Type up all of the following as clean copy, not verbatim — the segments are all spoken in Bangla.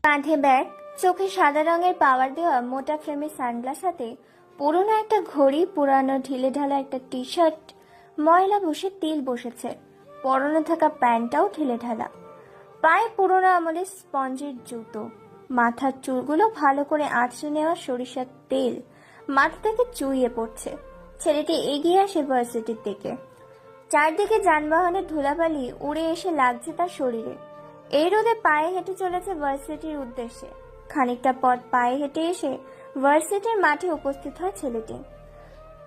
কাঁধে ব্যাগ, চোখে সাদা রঙের পাওয়ার দেওয়া মোটা ফ্রেমের সানগ্লাস হাতে, পুরনো একটা ঘড়ি, পুরানো ঢিলে ঢালা একটা টি শার্ট, ময়লা বসে তেল বসেছে, পরনে থাকা প্যান্টটাও ঢিলে ঢালা, পায়ে পুরোনো আমলের স্পঞ্জের জুতো, মাথার চুলগুলো ভালো করে আঁচড়ে নেওয়া সরিষার তেল মাথা থেকে চুইয়ে পড়ছে। ছেলেটি এগিয়ে আসে ভার্সিটির দিকে। চারদিকে যানবাহনের ধুলাবালি উড়ে এসে লাগছে তার শরীরে। এই রোদে পায়ে হেঁটে চলেছে ভার্সিটির উদ্দেশ্যে। খানিকটা পথ পায়ে হেঁটে এসে ভার্সিটির মাঠে উপস্থিত হয় ছেলেটি।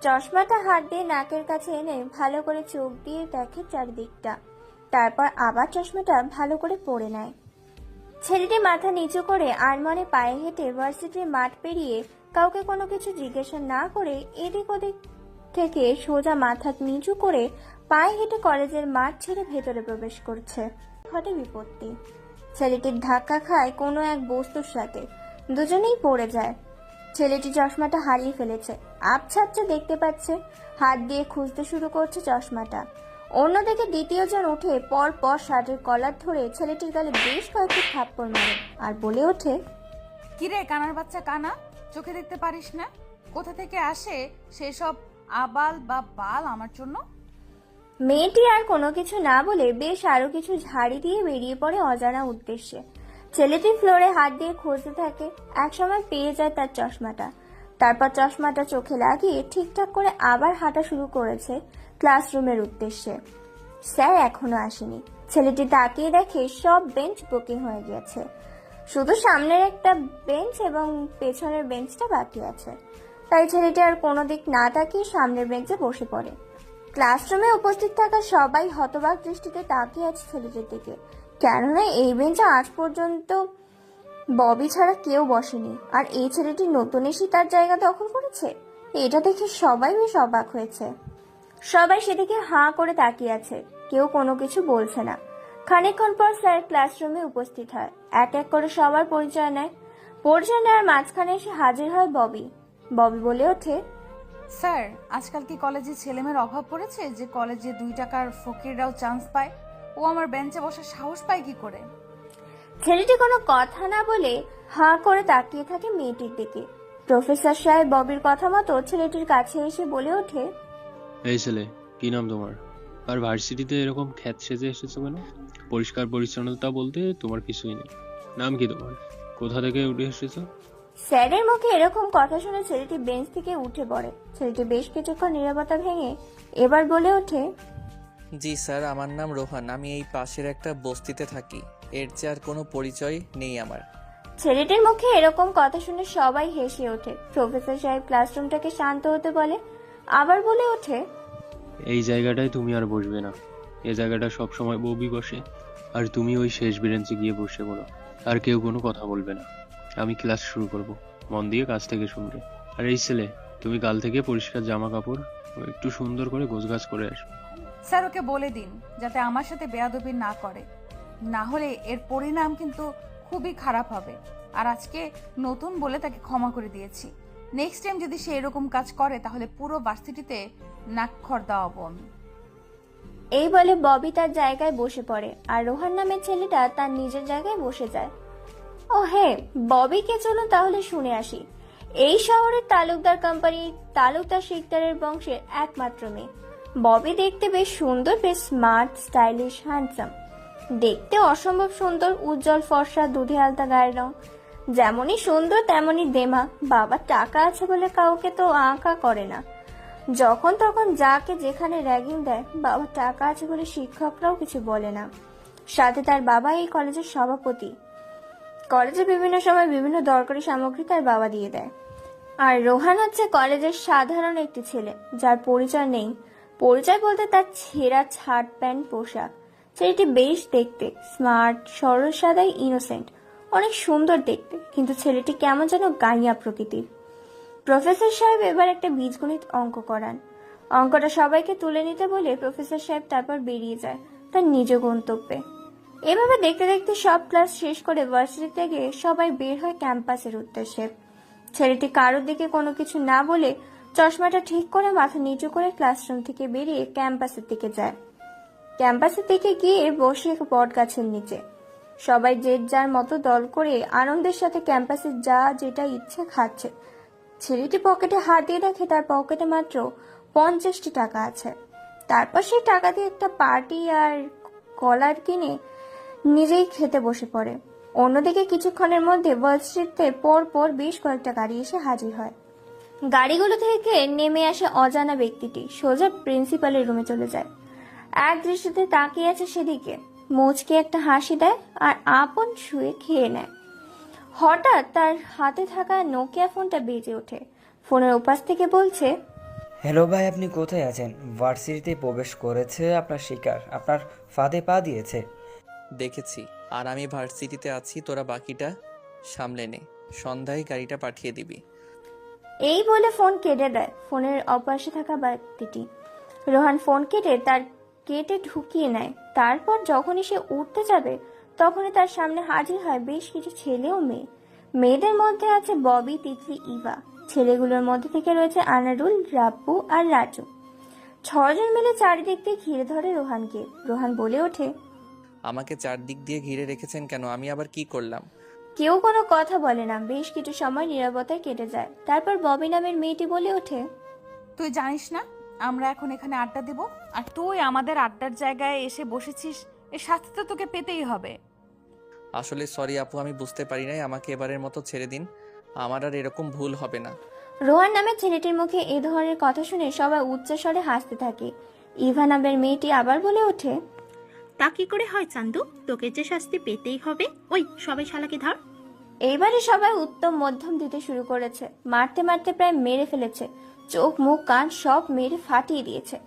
চশমাটা হাত দিয়ে নাকের কাছে এনে ভালো করে চোখ দিয়ে দেখে চারদিকটা, তারপর আবার চশমাটা ভালো করে পরে নেয়। ছেলেটি মাথা নিচু করে আনমনে পায়ে হেঁটে ভার্সিটির মাঠ পেরিয়ে কাউকে কোনো কিছু জিজ্ঞাসা না করে এদিক ওদিক থেকে সোজা মাথা নিচু করে পায়ে হেঁটে কলেজের মাঠ ছেড়ে ভেতরে প্রবেশ করছে। ঘটে বিপত্তি। ছেলেটির ধাক্কা খায় কোনো এক বস্তুর সাথে, দুজনেই পড়ে যায়। ছেলেটি চশমাটা হারিয়ে ফেলেছে, আবছাবছা দেখতে পাচ্ছে, হাত দিয়ে খুঁজতে শুরু করছে চশমাটা। অন্যদিকে দ্বিতীয় জন উঠে পর পর শার্টের কলার ধরে ছেলেটির গালে বেশ কয়েকটি থাপ্পড় মারে আর বলে ওঠে, কিরে কানার বাচ্চা কানা, চোখে দেখতে পারিস না? কোথা থেকে আসে সেসব আবাল বা বাল আমার জন্য? মেয়েটি আর কোনো কিছু না বলে বেশ আরো কিছু ঝাড়ি দিয়ে বেরিয়ে পড়ে অজানা উদ্দেশ্যে। ছেলেটি ফ্লোরে হাত দিয়ে খুঁজতে থাকে, একসময় পেয়ে যায় তার চশমাটা। তারপর চশমাটা চোখে লাগিয়ে ঠিকঠাক করে আবার হাঁটা শুরু করেছে ক্লাসরুমের উদ্দেশ্যে। স্যার এখনো আসেনি। ছেলেটি তাকিয়ে দেখে সব বেঞ্চ বুকিং হয়ে গিয়েছে, শুধু সামনের একটা বেঞ্চ এবং পেছনের বেঞ্চটা বাকি আছে। তাই ছেলেটি আর কোনো দিক না তাকিয়ে সামনের বেঞ্চে বসে পড়ে। ক্লাসরুমে উপস্থিত থাকা সবাই হতবাক দৃষ্টিতে তাকিয়ে আছে ছেলেটির দিকে, কেননা এই বেঞ্চে আজ পর্যন্ত ববি ছাড়া কেউ বসেনি, আর এই ছেলেটি নতুন এসে তার জায়গা দখল করেছে। এটা দেখে সবাই বেশ অবাক হয়েছে। সবাই সেদিকে হাঁ করে তাকিয়ে আছে, কেউ কোনো কিছু বলছে না। খানিকক্ষণ পর স্যার ক্লাসরুমে উপস্থিত হয়, এক এক করে সবার পরিচয় নেয়। পরিচয় নেওয়ার মাঝখানে এসে হাজির হয় ববি। ববি বলে ওঠে, স্যার, আজকাল কি কলেজে ছেলেমেয়ের অভাব পড়েছে যে কলেজে 2 টাকার ফকিররাও চান্স পায়? ও আমার বেঞ্চে বসার সাহস পায় কি করে? ছেলেটি কোনো কথা না বলে হাঁ করে তাকিয়ে থাকে মেয়েটির দিকে। প্রফেসর সাহেব ববির কথা মতো ছেলেটির কাছে এসে বলে ওঠে, এই ছেলে, কি নাম তোমার? আর ভার্সিটিতে এরকম খ্যাত সেজে এসেছো কেন? পরিষ্কার পরিচ্ছন্নতা বলতে তোমার কিছুই নেই। নাম কি তোমার? কোথা থেকে উঠে এসেছো? স্যারের মুখে এরকম কথা শুনে ছেলেটি বেঞ্চ থেকে উঠে পড়ে। ছেলেটি বেশ কিছুক্ষণ নীরবতা ভেঙে এবার বলে ওঠে, জি স্যার, আমার নাম রোহান। আমি এই পাশের একটা বস্তিতে থাকি। এর চেয়ে আর কোনো পরিচয় নেই আমার। ছেলেটির মুখে এরকম কথা শুনে সবাই হেসে ওঠে। প্রফেসর সাহেব ক্লাসরুমটাকে শান্ত হতে বলে, আবার বলে ওঠে, এই জায়গাটায় তুমি আর বসবে না। এই জায়গাটা সব সময় ববি বসে, আর তুমি ওই শেষ বেঞ্চে গিয়ে বসে পড়ো। আর কেউ কোনো কথা বলবে না। আমি ক্লাস শুরু করব, মন দিয়ে কাছ থেকে শুনবে। আর এই ছেলে, তুমি কাল থেকে পরিষ্কার জামা কাপড় ও একটু সুন্দর করে গোছগাছ করে আসবে। স্যার, ওকে বলে দিন যাতে আমার সাথে বেয়াদবি না করে, না হলে এর পরিণাম কিন্তু খুবই খারাপ হবে। আর আজকে নতুন বলে তাকে ক্ষমা করে দিয়েছি। নেক্সট টাইম যদি সে এরকম কাজ করে তাহলে পুরো ভার্সিটিতে নাকখড় দেওয়াবো আমি। এই বলে ববি তার জায়গায় বসে পড়ে আর রোহান নামের ছেলেটা তার নিজের জায়গায় বসে যায়। ও হ্যাঁ, ববিকে চলুন তাহলে শুনে আসি। এই শহরের তালুকদার কোম্পানির তালুকদার শিকদারের বংশের একমাত্র মেয়ে। ববি দেখতে বেশ সুন্দর, বেশ স্মার্ট, স্টাইলিশ, হ্যান্ডসাম। দেখতে অসম্ভব সুন্দর, উজ্জ্বল ফর্সা, দুধে আলতা গায়ের রং। যেমনই সুন্দর তেমনই দেমা। বাবার টাকা আছে বলে কাউকে তো আঁকা করে না। যখন তখন যাকে যেখানে র্যাগিং দেয়। বাবার টাকা আছে বলে শিক্ষকরাও কিছু বলে না। সাথে তার বাবা এই কলেজের সভাপতি। কলেজে বিভিন্ন সময় বিভিন্ন দরকারি সামগ্রী তার বাবা দিয়ে দেয়। আর রোহান হচ্ছে কলেজের সাধারণ একটি ছেলে, যার পরিচয় নেই। পরিচয় বলতে তার ছেঁড়া শার্ট প্যান্ট পোশাক। ছেলেটি বেশ দেখতে, স্মার্ট, সরল সাদাই, ইনোসেন্ট, অনেক সুন্দর দেখতে, কিন্তু ছেলেটি কেমন যেন গাইয়া প্রকৃতির। প্রফেসর সাহেব এবার একটা বীজগণিত অঙ্ক করান। অঙ্কটা সবাইকে তুলে নিতে বলে প্রফেসর সাহেব তারপর বেরিয়ে যায় তার নিজ গন্তব্যে। এভাবে দেখতে দেখতে সব ক্লাস শেষ করে ভার্সিটি থেকে সবাই বের হয় ক্যাম্পাসের উদ্দেশ্যে। ছেলেটি কারোর দিকে কোনো কিছু না বলে চশমাটা ঠিক করে মাথা নিচু করে ক্লাসরুম থেকে বেরিয়ে ক্যাম্পাসের দিকে যায়। ক্যাম্পাসের দিকে গিয়ে বসে বট গাছের নিচে। সবাই যে যার মতো দল করে আনন্দের সাথে ক্যাম্পাসে যা যেটা ইচ্ছে খাচ্ছে। ছেলেটি পকেটে হাত দিয়ে দেখে তার পকেটে মাত্র 50টি টাকা আছে। তারপর সেই টাকা দিয়ে একটা পার্টি আর কলার কিনে নিজেই খেতে বসে পড়ে। অন্যদিকে কিছুক্ষণের মধ্যে ভার্সিটিতে পর পর বেশ কয়েকটা গাড়ি এসে হাজির হয়। গাড়িগুলো থেকে নেমে আসে অজানা ব্যক্তিটি সোজা প্রিন্সিপালের রুমে চলে যায়। এক দৃষ্টিতে তাকিয়ে আছে সেদিকে, মুচকে একটা হাসি দেয় আর আপন শুয়ে খেয়ে নেয়। হঠাৎ তার হাতে থাকা নোকিয়া ফোনটা বেজে ওঠে। ফোনের ওপাশ থেকে বলছে, হ্যালো ভাই, আপনি কোথায় আছেন? ভার্সিটিতে প্রবেশ করেছে আপনার শিকার, আপনার ফাঁদে পা দিয়েছে। দেখেছি, আর আমি ভার্সিটিতে আছি, তোরা বাকিটা সামলে নে, সন্ধ্যায় গাড়িটা পাঠিয়ে দিবি। এই বলে ফোন কেটে দেয় ফোনের অপাশে থাকা ব্যক্তিটি। রোহান ফোন কেটে ঢুকিয়ে নেয়। তারপর যখনই সে উঠতে যাবে তখনই তার সামনে হাজির হয় বেশ কিছু ছেলে ও মেয়ে। মেয়েদের মধ্যে আছে ববি, তিতলি, ইভা। ছেলেগুলোর মধ্যে থেকে রয়েছে আনারুল, রাব্বু আর রাজু। 6 জন মিলে চারিদিক দিয়ে ঘিরে ধরে রোহানকে। রোহান বলে ওঠে, আমাকে চারদিক দিয়ে ঘিরে রেখেছেন কেন? আমি আবার কি করলাম? কেউ কোনো কথা বলে না। বেশ কিছু সময় নীরবতায় কেটে যায়। তারপর ববি নামের মেয়েটি বলে ওঠে, তুই জানিস না আমরা এখন এখানে আড্ডা দেব, আর তুই আমাদের আড্ডার জায়গায় এসে বসেছিস, এর শাস্তি তো তোকে পেতেই হবে। আসলে সরি আপু, আমি বুঝতে পারি নাই, আমাকে এবারের মতো ছেড়ে দিন, আমার আর এরকম ভুল হবে না। রোহান নামের ছেলেটির মুখে এ ধরনের কথা শুনে সবাই উচ্চস্বরে হাসতে থাকে। ইভা নামের মেয়েটি আবার বলে ওঠে, তা কি করে হয় চান্দু, তোকে যে শাস্তি পেতেই হবে। ওই সবাই শালাকে ধর। এইবারে সবাই উত্তম মধ্যম দিতে শুরু করেছে। মারতে মারতে প্রায় মেরে ফেলেছে। চোখ, মুখ, কান সব মেরে ফাটিয়ে দিয়েছে।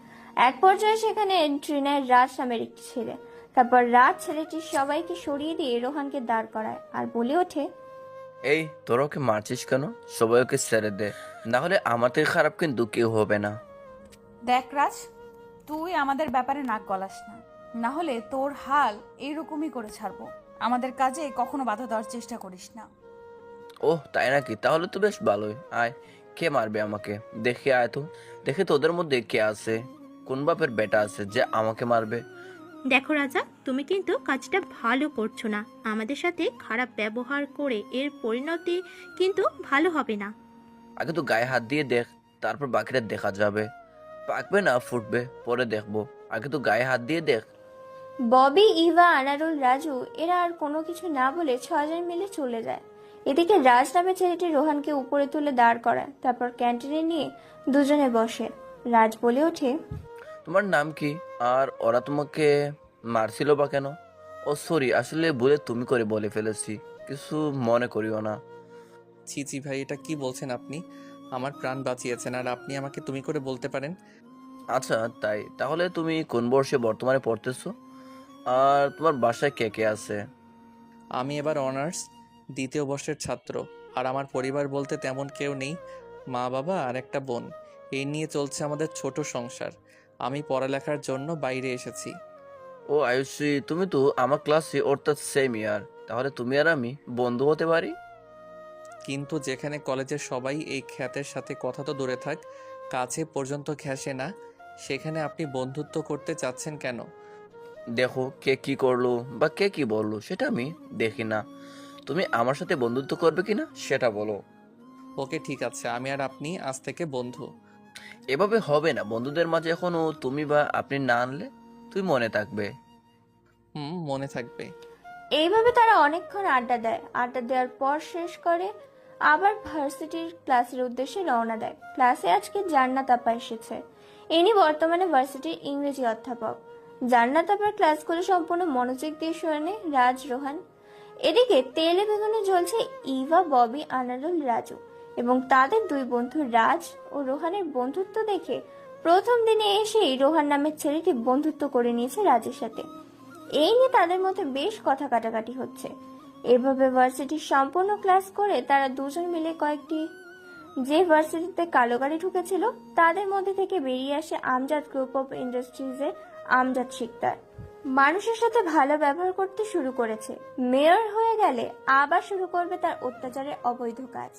এক পর্যায়ে সেখানে ট্রিনার রাজ নামের একটি ছেলে। তারপর রাজ ছেলেটি সবাইকে সরিয়ে দিয়ে রোহানকে দাঁড় করায় আর বলে ওঠে, এই তোরা ওকে মারছিস কেন? সবাই ওকে ছেড়ে দে, না হলে আমার থেকে খারাপ কিন্তু কেউ হবে না। দেখ রাজ, তুই আমাদের ব্যাপারে নাক গলাস না, না হলে তোর হাল এইরকমই করে ছাড়বো। আমাদের কাজে কখনো বাধা দেওয়ার চেষ্টা করিস না। ওহ তাই নাকি? তাহলে তো বেশ ভালোই। আয়, কে মারবে আমাকে? দেখে আয় তো, দেখে তোদের মধ্যে কে আছে, কোন বাপের বেটা আছে যে আমাকে মারবে। দেখো রাজা, তুমি কিন্তু কাজটা ভালো করছো না। আমাদের সাথে খারাপ ব্যবহার করে এর পরিণতি কিন্তু ভালো হবে না। আগে তো গায়ে হাত দিয়ে দেখ, তারপর বাকিটা দেখা যাবে। পাকবে না ফুটবে পরে দেখবো, আগে তো গায়ে হাত দিয়ে দেখ। ববি, ইভা, আনারুল, রাজু এরা আর কোনো কিছু না বলে 6 জন মিলে চলে যায়। এদিকে রাজ নামের ছেলেটি রোহানকে উপরে তুলে দাঁড় করায়। তারপর ক্যান্টিনে নিয়ে দুজনে বসে। রাজ বলে ওঠে, তোমার নাম কি? আর ওরা তোমাকে মারছিল বা কেন? ও সরি, আসলে ভুলে তুমি করে বলে ফেলেছি, কিছু মনে করিও না। ছি ছি ভাই, এটা কি বলছেন আপনি? আমার প্রাণ বাঁচিয়েছেন আর আপনি আমাকে তুমি করে বলতে পারেন? আচ্ছা তাই, তাহলে তুমি কোন বর্ষে বর্তমানে পড়তেছো? আর তোমার বাসায় কে কে আছে? আমি এবার অনার্স 2য় বর্ষের ছাত্র। আর আমার পরিবার বলতে তেমন কেউ নেই, মা বাবা আর একটা বোন। এই নিয়ে চলছে আমাদের ছোট সংসার। আমি পড়ালেখার জন্য বাইরে এসেছি। ও আয়ুষী, তুমি তো আমার ক্লাসে, অর্থাৎ সেম ইয়ার। তাহলে তুমি আর আমি বন্ধু হতে পারি। কিন্তু যেখানে কলেজের সবাই এই খ্যাতের সাথে কথা তো দূরে থাক, কাছে পর্যন্ত ঘেঁষে না, সেখানে আপনি বন্ধুত্ব করতে চাচ্ছেন কেন? দেখো, কে কি করলো বা কে কি বললো সেটা আমি দেখি না, তুমি আমার সাথে বন্ধুত্ব করবে কিনা সেটা বলো। ওকে ঠিক আছে, আমি আর আপনি আজ থেকে বন্ধু। এভাবে হবে না, বন্ধুদের মাঝে এখনো তুমি বা আপনি না আনলে তুই মনে থাকবে। মনে থাকবে। এইভাবে তারা অনেকক্ষণ আড্ডা দেয়। আড্ডা দেওয়ার পর শেষ করে আবার ভার্সিটির ক্লাসের উদ্দেশ্যে রওনা দেয়। ক্লাসে আজকে জান্নাত আপা এসেছে। ইনি বর্তমানে ভার্সিটির ইংরেজি অধ্যাপক। জান্নাত আপার ক্লাসগুলো সম্পূর্ণ মনোযোগ দিয়ে শোনে রাজ, রোহান। এদিকে তেলে বেগুনে জ্বলছে ইভা, ববি, আনারুল, রাজু এবং তাদের 2 বন্ধু রাজ ও রোহানের বন্ধুত্ব দেখে প্রথম দিনে এসেই রোহান নামের ছেলেটি বন্ধুত্ব করে নিয়েছে রাজের সাথে। এই নিয়ে তাদের মধ্যে বেশ কথা কাটাকাটি হচ্ছে। এভাবে ভার্সিটির সম্পূর্ণ ক্লাস করে তারা 2 জন মিলে যে ভার্সিটিতে কালো গাড়ি ঢুকেছিল তাদের মধ্যে থেকে বেরিয়ে আসে আমজাদ গ্রুপ অফ ইন্ডাস্ট্রিজের আমজাদ শিকদার। মানুষের সাথে ভালো ব্যবহার করতে শুরু করেছে। মেয়র হয়ে গেলে আবার শুরু করবে তার অত্যাচারের অবৈধ কাজ।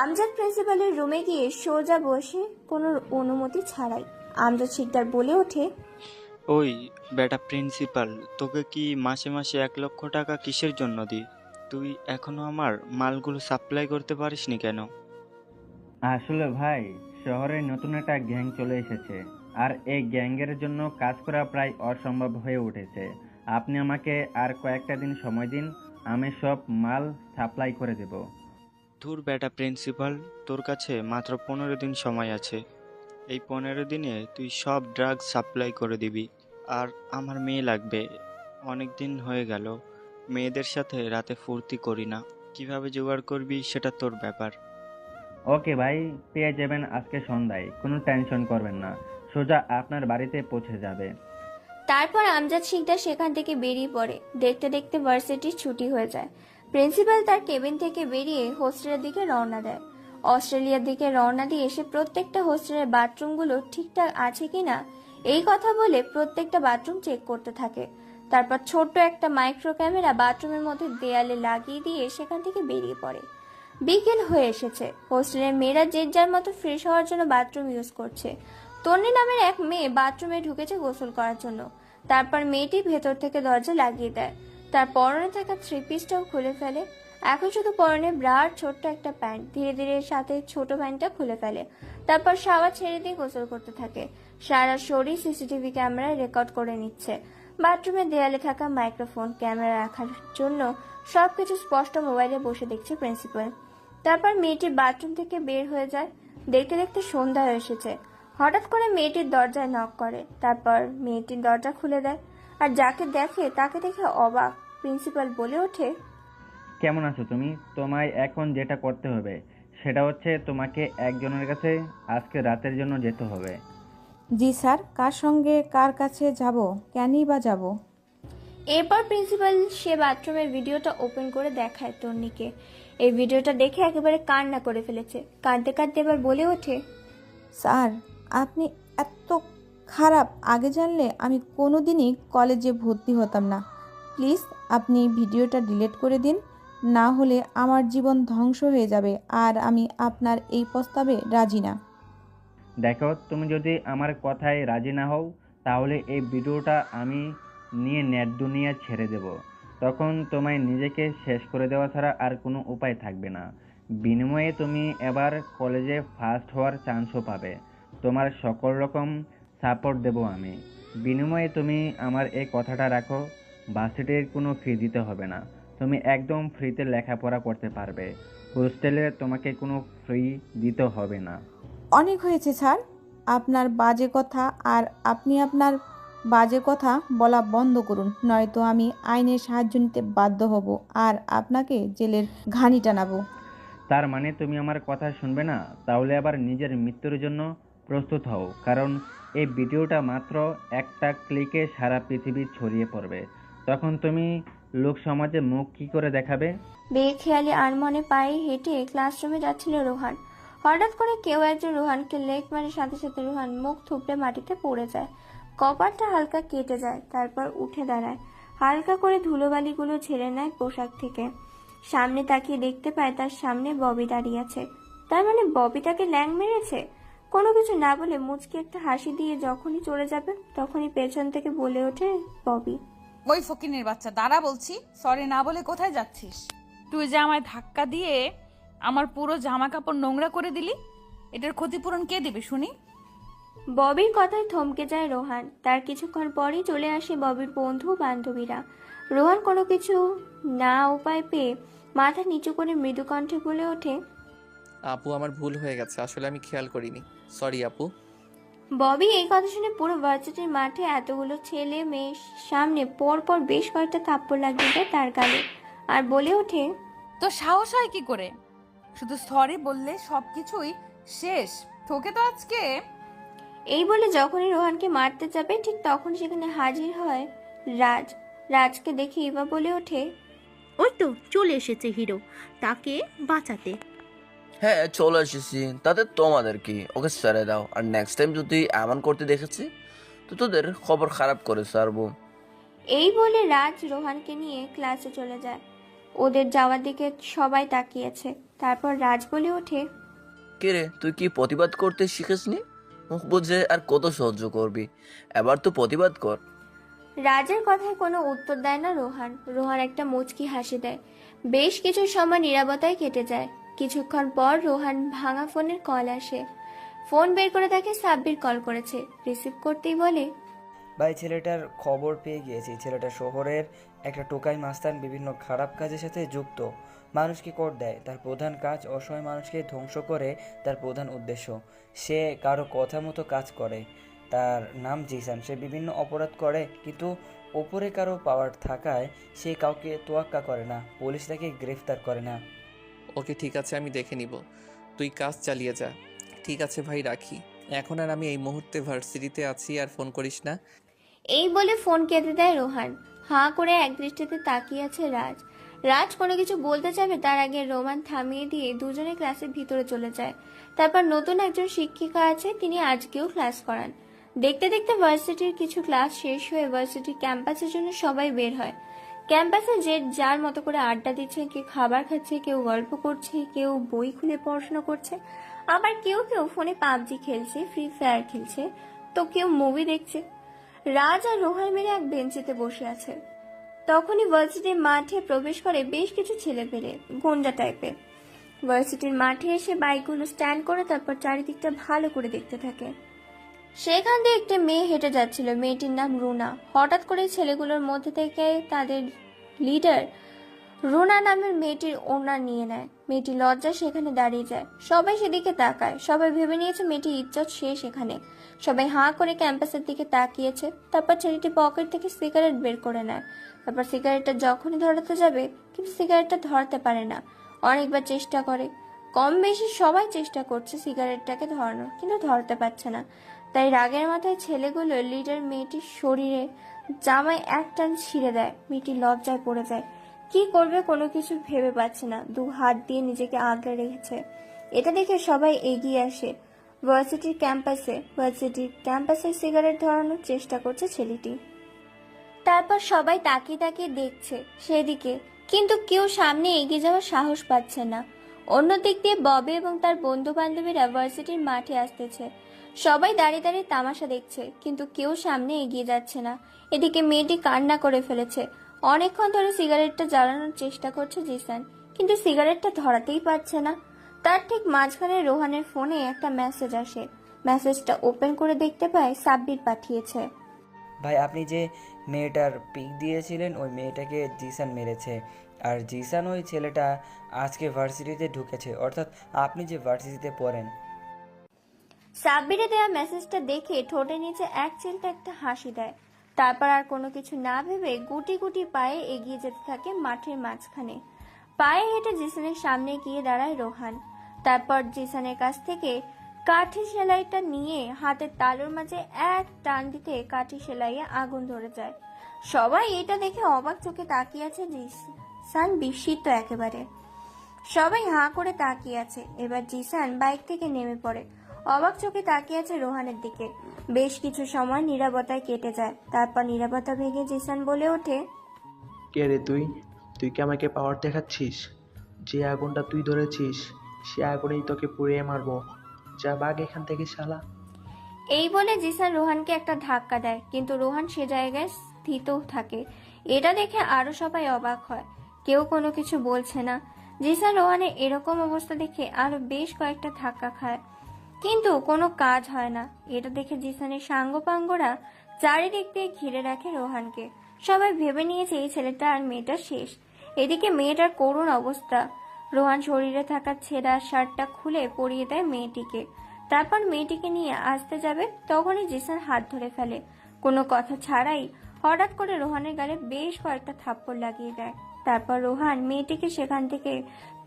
আমজাদ প্রিন্সিপালের রুমে গিয়ে সোজা বসে কোনো অনুমতি ছাড়াই আমজাদ শিকদার বলে ওঠে, ওই বেটা প্রিন্সিপাল, তোকে কি মাসে মাসে 1 লক্ষ টাকা কিসের জন্য দিই? তুই এখনো আমার মালগুলো সাপ্লাই করতে পারিসনি কেন? আসলে ভাই, শহরে নতুন একটা গ্যাং চলে এসেছে, আর এই গ্যাংয়ের জন্য কাজ করা প্রায় অসম্ভব হয়ে উঠেছে। আপনি আমাকে আর কয়েকটা দিন সময় দিন, আমি সব মাল সাপ্লাই করে দেব। ধুর বেটা প্রিন্সিপাল, তোর কাছে মাত্র 15 দিন সময় আছে। এই 15 দিনে তুই সব ড্রাগস সাপ্লাই করে দিবি। আর আমার মেয়ে লাগবে। অনেক দিন হয়ে গেল মেয়েদের সাথে রাতে ফুর্তি করি না। কিভাবে জোগাড় করবি সেটা তোর ব্যাপার। ওকে ভাই, পেয়ে যাবেন আজকে সন্ধ্যায়, কোনো টেনশন করবেন না, সোজা আপনার বাড়িতে পৌঁছে যাবে। তারপর আমজাদ শিকদার সেখান থেকে বেরিয়ে পড়ে। দেখতে দেখতে ভার্সিটির ছুটি হয়ে যায়। প্রিন্সিপাল তার কেবিন থেকে বেরিয়ে হোস্টেলের দিকে রওনা দেয়। অস্ট্রেলিয়ার দিকে রওনা দিয়ে এসে প্রত্যেকটা হোস্টেলের বাথরুমগুলো ঠিকঠাক আছে কিনা এই কথা বলে প্রত্যেকটা বাথরুম চেক করতে থাকে। তারপর ছোট্ট একটা মাইক্রো ক্যামেরা বাথরুমের মধ্যে দেয়ালে লাগিয়ে দিয়ে সেখান থেকে বেরিয়ে পড়ে। বিকেল হয়ে এসেছে। হোস্টেলের মেয়েরা যে যার মতো ফ্রেশ হওয়ার জন্য বাথরুম ইউজ করছে। তন্নি নামের এক মেয়ে বাথরুমে ঢুকেছে গোসল করার জন্য। তারপর মেয়েটি ভেতর থেকে দরজা লাগিয়ে দেয়। তার পরনে থাকা 3 পিসটাও খুলে ফেলে। এখন শুধু পরনে ব্রা আর ছোট্ট একটা প্যান্ট। ধীরে ধীরে সাথে ছোট প্যান্টটা খুলে ফেলে। তারপর শাওয়ার ছেড়ে দিয়ে গোসল করতে থাকে। সারা শরীর সিসিটিভি ক্যামেরায় রেকর্ড করে নিচ্ছে। বাথরুমের দেয়ালে থাকা মাইক্রোফোন, ক্যামেরা রাখার জন্য সবকিছু স্পষ্ট মোবাইলে বসে দেখছে প্রিন্সিপাল। তারপর মেয়েটি বাথরুম থেকে বের হয়ে যায়। দেখতে দেখতে সন্ধ্যা হয়ে এসেছে। হঠাৎ করে মেয়েটির দরজায় নক করে। তারপর মেয়েটির দরজা খুলে দেয়। আর যাকে দেখে তাকে দেখে অবাক। প্রিন্সিপাল বলে ওঠে, কেমন আছো তুমি? তোমায় এখন যেটা করতে হবে সেটা হচ্ছে তোমাকে একজনের কাছে আজকে রাতের জন্য যেতে হবে। জি স্যার, কার সঙ্গে কার কাছে যাব, কেনই বা যাব? এরপর প্রিন্সিপাল সে বাথরুমের ভিডিওটা ওপেন করে দেখায় তন্নিকে। এই ভিডিওটা দেখে একেবারে কান্না করে ফেলেছে। কাঁদতে কাঁদতে এবার বলে ওঠে, স্যার, আপনি এত খারাপ, আগে জানলে আমি কোনোদিনই কলেজে ভর্তি হতাম না। প্লিজ আপনি ভিডিওটা ডিলিট করে দিন, না হলে আমার জীবন ধ্বংস হয়ে যাবে। আর আমি আপনার এই প্রস্তাবে রাজি না। দেখো, তুমি যদি আমার কথায় রাজি না হও তাহলে এই ভিডিওটা আমি নিয়ে নেট দুনিয়া ছেড়ে দেব। তখন তোমায় নিজেকে শেষ করে দেওয়া ছাড়া আর কোনো উপায় থাকবে না। বিনিময়ে তুমি এবার কলেজে ফার্স্ট হওয়ার চান্সও পাবে। তোমার সকল রকম সাপোর্ট দেব আমি। বিনিময়ে তুমি আমার এই কথাটা রাখো, ভার্সিটির কোনো ফি দিতে হবে না। তুমি একদম ফ্রিতে লেখাপড়া করতে পারবে। হোস্টেলে তোমাকে কোনো ফি দিতে হবে না। অনেক হয়েছে স্যার আপনার বাজে কথা। আর আপনি আপনার বাজে কথা বলা বন্ধ করুন, নয়তো আমি আইনের সাহায্য নিতে বাধ্য হব আর আপনাকে জেলের ঘানি টানাবো। তার মানে তুমি আমার কথা শুনবে না? তাহলে আবার নিজের মৃত্যুর জন্য প্রস্তুত হও, কারণ এই ভিডিওটা মাত্র একটা ক্লিকে সারা পৃথিবী ছড়িয়ে পড়বে। তখন তুমি লোক সমাজে মুখ কি করে দেখাবে? বেখেয়ালি আনমনে পায়ে হেঁটে ক্লাসরুমে যাচ্ছিল রোহান। হঠাৎ করে কেউ একজন রোহানকে লেগ মারে। সাথে সাথে রোহান মুখ থুবড়ে মাটিতে পড়ে যায়। কপালটা হালকা কেটে যায়। তারপর উঠে দাঁড়ায়। হালকা করে ধুলোবালিগুলো ঝেড়ে নেয় পোশাক থেকে। সামনে তাকিয়ে দেখতে পায় তার সামনে ববি দাঁড়িয়ে আছে। তার মানে ববি তাকে ল্যাং মেরেছে। কোনো কিছু না বলে মুচকি একটা হাসি দিয়ে যখনই চলে যাবে তখনই পেছন থেকে বলে ওঠে ববি, ওই ফকিনের বাচ্চা, দাঁড়া বলছি। সরি না বলে কোথায় যাচ্ছিস? তুই যে আমায় ধাক্কা দিয়ে আমার পুরো জামা কাপড় নোংরা করে দিলি, এটার ক্ষতিপূরণ কে দেবে শুনি? ববির কথায় থমকে যায় রোহান। তার কিছুক্ষণ পরই চলে আসে ববির বন্ধু বান্ধবীরা। রোহান কোনো কিছু না উপায় পেয়ে মাথা নিচু করে মৃদু কণ্ঠে বলে ওঠে, আপু, আমার ভুল হয়ে গেছে, আসলে আমি খেয়াল করিনি। সরি আপু। ববি এই কথা শুনে পুরো ভার্সিটির মাঠে এতগুলো ছেলে মেয়ের সামনে পরপর বেশ কয়েকটা থাপ্পড় লাগিয়ে দেয় তার গালে। আর বলে ওঠে, তো সাহস হয় কি করে? শুধু সরি বললে সবকিছুই শেষ। তোকে তো আজকে। এই বলে যখনই রোহানকে মারতে যাবে ঠিক তখন সেখানে হাজির হয় রাজ। রাজকে দেখে ইভা বলে ওঠে, ওই তো চলে এসেছে হিরো, তাকে বাঁচাতে। হ্যাঁ, চলে এসেছি, তাতে তোমাদের কি? ওকে ছেড়ে দাও। আর নেক্সট টাইম যদি এমন করতে দেখেছি তো তোদের খবর খারাপ করে ছাড়বো। এই বলে রাজ রোহানকে নিয়ে ক্লাসে চলে যায়। ওদের যাওয়ার দিকে সবাই তাকিয়েছে। তারপর রাজ বলে ওঠে, কে রে, তুই কি প্রতিবাদ করতে শিখিসনি? মুখ বুঝে আর কত সহ্য করবি? এবার তো প্রতিবাদ কর। রাজের কথায় কোনো উত্তর দেয় না রোহান। রোহান একটা মুচকি হাসি দেয়। বেশ কিছু সময় নীরবতায় কেটে যায়। কিছুক্ষণ পর রোহান ভাঙা ফোনের কল আসে। ফোন বের করে দেখে সাব্বির কল করেছে। রিসিভ করতেই বলে, ভাই, ছেলেটার খবর পেয়ে গিয়েছি। ছেলেটা শহরের একটা টোকাই মাস্তান, বিভিন্ন খারাপ কাজের সাথে যুক্ত, মানুষকে কর দেয়। তার প্রধান কাজ অসহায় মানুষকে ধ্বংস করে, তার প্রধান উদ্দেশ্য। সে কারো কথা মতো কাজ করে। তার নাম জিসান। সে বিভিন্ন অপরাধ করে, কিন্তু ওপরে কারো পাওয়ার থাকায় সে কাউকে তোয়াক্কা করে না। পুলিশ তাকে গ্রেফতার করে না। ওকে, ঠিক আছে, আমি দেখে নিব। তুই কাজ চালিয়ে যা। ঠিক আছে ভাই, রাখি। এখন আর আমি এই মুহূর্তে ভার্সিটিতে আছি, আর ফোন করিস না। এই বলে ফোন কেটে দেয় রোহান। হাঁ করে একদৃষ্টিতে তাকিয়ে আছে রাজ। রাজ কোনো কিছু বলতে যাবে তার আগে রোমান থামিয়ে দিয়ে দুজনে ক্লাসের ভিতরে চলে যায়। তারপর নতুন একজন শিক্ষিকা আছে, তিনি আজকেও ক্লাস করান। দেখতে দেখতে ভার্সিটির কিছু ক্লাস শেষ হয়ে ভার্সিটির ক্যাম্পাসের জন্য সবাই বের হয়। ক্যাম্পাসে যে যার মতো করে আড্ডা দিচ্ছে, কেউ খাবার খাচ্ছে, কেউ গল্প করছে, কেউ বই খুলে পড়াশোনা করছে, আবার কেউ কেউ ফোনে পাবজি খেলছে, ফ্রি ফায়ার খেলছে, তো কেউ মুভি দেখছে। রাজ আর রোহান মিলে এক বেঞ্চিতে বসে আছে। তখনই ভার্সিটির মাঠে প্রবেশ করে বেশ কিছু ছেলে পেলে, গুন্ডা টাইপের। ভার্সিটির মাঠে এসে বাইকগুলো স্ট্যান্ড করে তারপর চারিদিকটা ভালো করে দেখতে থাকে। সেখান দিয়ে একটি মেয়ে হেঁটে যাচ্ছিল। মেয়েটির নাম রুনা। হঠাৎ করে ছেলেগুলোর মধ্যে থেকে তাদের লিডার রুনা নামের মেয়েটির ওড়না নিয়ে নেয়। মেয়েটি লজ্জায় সেখানে দাঁড়িয়ে যায়। সবাই সেদিকে তাকায়। সবাই ভেবে নিয়েছে মেয়েটির ইজ্জত শেষ এখানে। সবাই হাঁ করে ক্যাম্পাসের দিকে তাকিয়েছে। তারপর ছেলেটি পকেট থেকে সিগারেট বের করে নেয়। তারপর সিগারেটটা যখনই ধরাতে যাবে, কিন্তু সিগারেটটা ধরাতে পারে না। অনেকবার চেষ্টা করে, কম বেশি সবাই চেষ্টা করছে সিগারেটটাকে ধরানোর, কিন্তু ধরতে পারছে না। তাই রাগের মাথায় ছেলেগুলো লিডার মেয়েটির শরীরে জামায় এক টান ছিঁড়ে দেয়। মেয়েটি লজ্জায় পড়ে যায়। কি করবে কোনো কিছু ভেবে পাচ্ছে না। দু হাত দিয়ে নিজেকে আগলে রেখেছে। এটা দেখে সবাই এগিয়ে আসে। ভার্সিটির ক্যাম্পাসে সিগারেট ধরানোর চেষ্টা করছে ছেলেটি। তারপর সবাই তাকিয়ে তাকিয়ে দেখছে সেদিকে, কিন্তু কেউ সামনে এগিয়ে যাওয়ার সাহস পাচ্ছে না। অন্য দিক দিয়ে ববি এবং তার বন্ধু বান্ধবীরা ভার্সিটির মাঠে আসতেছে। সবাই দাঁড়িয়ে দাঁড়িয়ে তামাশা দেখছে, কিন্তু কেউ সামনে এগিয়ে যাচ্ছে না। এদিকে মেয়েটি কান্না করে ফেলেছে। অনেকক্ষণ ধরে সিগারেটটা জ্বালানোর চেষ্টা করছে জিসান, কিন্তু সিগারেটটা ধরাতেই পারছে না। তার ঠিক মাঝখানে রোহানের ফোনে একটা মেসেজ আসে। মেসেজটা ওপেন করে দেখতে পায় সাব্বির পাঠিয়েছে। ভাই, আপনি যে মেয়েটার পিক দিয়েছিলেন, ওই মেয়েটাকে জিসান মেরেছে। আর জিসান ওই ছেলেটা আজকে ভার্সিটিতে ঢুকেছে, অর্থাৎ আপনি যে ভার্সিটিতে পড়েন। সাব্বিরে দেওয়া মেসেজটা দেখে ঠোঁটের নিচে এক চিলতে একটা হাসি দেয়। তারপর আর কোনো কিছু না ভেবে গুটি গুটি পায়ে এগিয়ে যেতে থাকে মাঠের মাঝখানে। পায়ে হেঁটে জিসানের সামনে গিয়ে দাঁড়ায় রোহান। তারপর জিসানের কাছ থেকে কাঠি সেলাইটা নিয়ে হাতের তালুর মাঝে এক টান দিতে কাঠি সেলাইয়ে আগুন ধরে যায়। সবাই এটা দেখে অবাক চোখে তাকিয়ে আছে। জিসান বিস্মিত একেবারে। সবাই হাঁ করে তাকিয়ে আছে। এবার জিসান বাইক থেকে নেমে পড়ে। অবাক চোখে তাকিয়ে আছে রোহানের দিকে। বেশ কিছু সময় নীরবতায় কেটে যায়। তারপর নীরবতা ভেঙে জিসান বলে ওঠে, কে রে তুই? তুই কি আমাকে পাওয়ার দেখাচ্ছিস? যে আগুনটা তুই ধরেছিস, সে আগুনেই তোকে পুড়িয়ে মারবো। যা বাগ এখান থেকে শালা। এই বলে জিসান রোহানকে একটা ধাক্কা দেয়, কিন্তু রোহান সে জায়গায় স্থিত থাকে। এটা দেখে আরো সবাই অবাক হয়। কেউ কোনো কিছু বলছে না। জিসান রোহানের এরকম অবস্থা দেখে আরো বেশ কয়েকটা ধাক্কা খায়, কিন্তু কোনো কাজ হয় না। এটা দেখে জিসানের সাঙ্গপাঙ্গরা চারিদিক দিয়ে ঘিরে রাখে রোহানকে। সবাই ভেবে নিয়েছে এই ছেলেটা আর মেয়েটা শেষ। এদিকে মেয়েটার করুণ অবস্থা। রোহান শরীরে থাকা ছেঁড়া শার্টটা খুলে পরিয়ে দেয় মেয়েটিকে। তারপর মেয়েটিকে নিয়ে আসতে যাবে, তখনই জিসান হাত ধরে ফেলে। কোনো কথা ছাড়াই হঠাৎ করে রোহানের গালে বেশ কয়েকটা থাপ্পড় লাগিয়ে দেয়। তারপর রোহান মেয়েটিকে সেখান থেকে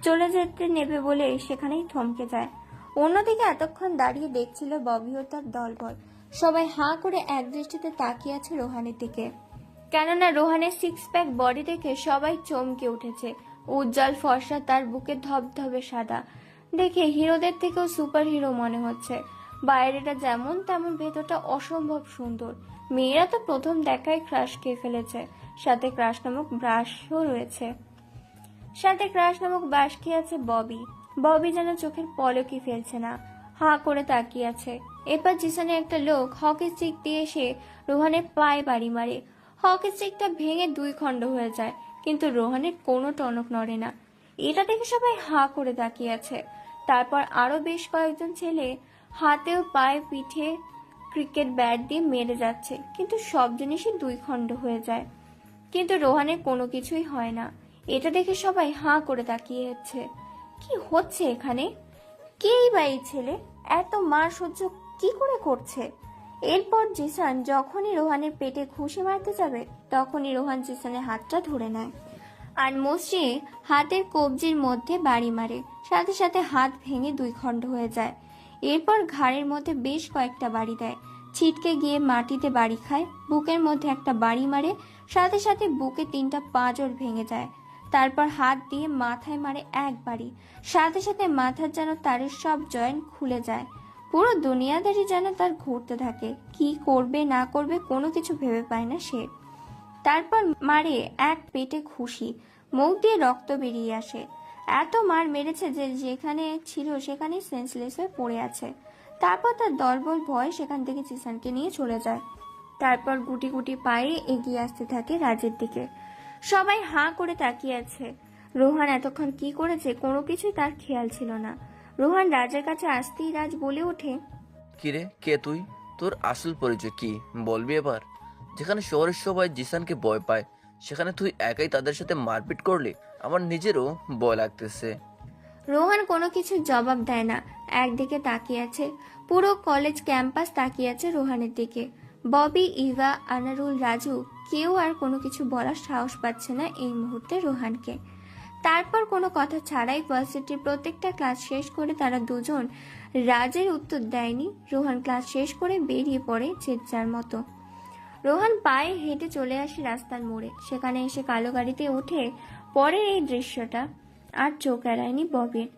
চলে যেতে নেবে বলে সেখানেই থমকে যায়। অন্যদিকে এতক্ষণ দাঁড়িয়ে দেখছিল ববি ও তার দলবল। সবাই হাঁ করে এক দৃষ্টিতে তাকিয়ে আছে রোহানের দিকে, কেননা রোহানের সিক্স প্যাক বডি দেখে সবাই চমকে উঠেছে। উজ্জ্বল ফর্সা, তার বুকে ধবধবে সাদা, দেখে হিরোদের থেকেও সুপার হিরো মনে হচ্ছে। বাইরেটা যেমন তেমন ভেতরটা অসম্ভব সুন্দর। মেয়েরা তো প্রথম দেখায় ক্রাশ খেয়ে ফেলেছে। সাথে ক্রাশ নামক ব্রাশও রয়েছে। সাথে ক্রাশ নামক ব্রাশ খেয়ে আছে ববি। ববি যেন চোখের পলকই ফেলছে না, হাঁ করে তাকিয়ে আছে। এরপর জিসানের একটা লোক হকি স্টিক দিয়ে এসে রোহানের পায়ে বাড়ি মারে। হকি স্টিকটা ভেঙে 2 খণ্ড হয়ে যায়, কিন্তু রোহানের কোনো টনক নড়ে না। এটা দেখে সবাই হাঁ করে তাকিয়ে আছে। তারপর আরো বেশ কয়েকজন ছেলে হাতে ও পায়ে পিঠে ক্রিকেট ব্যাট দিয়ে মেরে যাচ্ছে, কিন্তু সব জিনিসই 2 খণ্ড হয়ে যায়, কিন্তু রোহানের কোনো কিছুই হয় না। এটা দেখে সবাই হাঁ করে তাকিয়ে আছে। কি হচ্ছে এখানে? কেই বা এই ছেলে এত মার সহ্য কি করে করছে? এরপর জিসান যখনই রোহানের পেটে ঘুষি মারতে যাবে, তখনই রোহান জিসানের হাতটা ধরে নেয় আর মসৃণে হাতের কবজির মধ্যে বাড়ি মারে। সাথে সাথে হাত ভেঙে 2 খণ্ড হয়ে যায়। এরপর ঘাড়ের মধ্যে বেশ কয়েকটা বাড়ি দেয়, ছিটকে গিয়ে মাটিতে বাড়ি খায়, বুকের মধ্যে একটা বাড়ি মারে, সাথে সাথে বুকে 3টা পাঁজর ভেঙে যায়। তারপর হাত দিয়ে মাথায় মারে 1 বাড়ি, সাথে সাথে মাথার যেন তারের সব জয়েন্ট খুলে যায়। পুরো দুনিয়াদারি যেন তার ঘুরতে থাকে, কি করবে না করবে কোনো কিছু ভেবে পায় না সে। তারপর মারে 1 পেটে ঘুষি, মুখ দিয়ে রক্ত বেরিয়ে আসে। এত মার মেরেছে যে যেখানে ছিল সেখানেই সেন্সলেস হয়ে পড়ে আছে। তারপর তার দলবল ভয় সেখান থেকে জিসানকে নিয়ে চলে যায়। তারপর গুটি গুটি পায়ে এগিয়ে আসতে থাকে রাজের দিকে। সবাই হাঁ করে তাকিয়ে আছে। রোহান এতক্ষণ কি করেছে কোনো কিছুই তার খেয়াল ছিল না। রোহান রাজের কাছে আসতেই রাজ বলে ওঠে, কিরে, কে তুই? তোর আসল পরিচয় কি বলবি এবার? যেখানে শহরের সবাই জিসানকে ভয় পায়, সেখানে তুই একাই তাদের সাথে মারপিট করলি। আমার নিজেরও ভয় লাগতেছে। রোহান কোনো কিছু জবাব দেয় না, একদিকে তাকিয়ে আছে। পুরো কলেজ ক্যাম্পাস তাকিয়ে আছে রোহানের দিকে। ববি, ইভা, আনারুল, রাজু কেউ আর কোনো কিছু বলার সাহস পাচ্ছে না এই মুহূর্তে রোহানকে। তারপর কোনো কথা ছাড়াই ভার্সিটির প্রত্যেকটা ক্লাস শেষ করে তারা দুজন রাজের উত্তর দেয়নি। রোহান ক্লাস শেষ করে বেরিয়ে পড়ে যে যার মতো। রোহান পায়ে হেঁটে চলে আসে রাস্তার মোড়ে। সেখানে এসে কালো গাড়িতে উঠে পরের এই দৃশ্যটা আর চোখ এড়ায়নি ববির।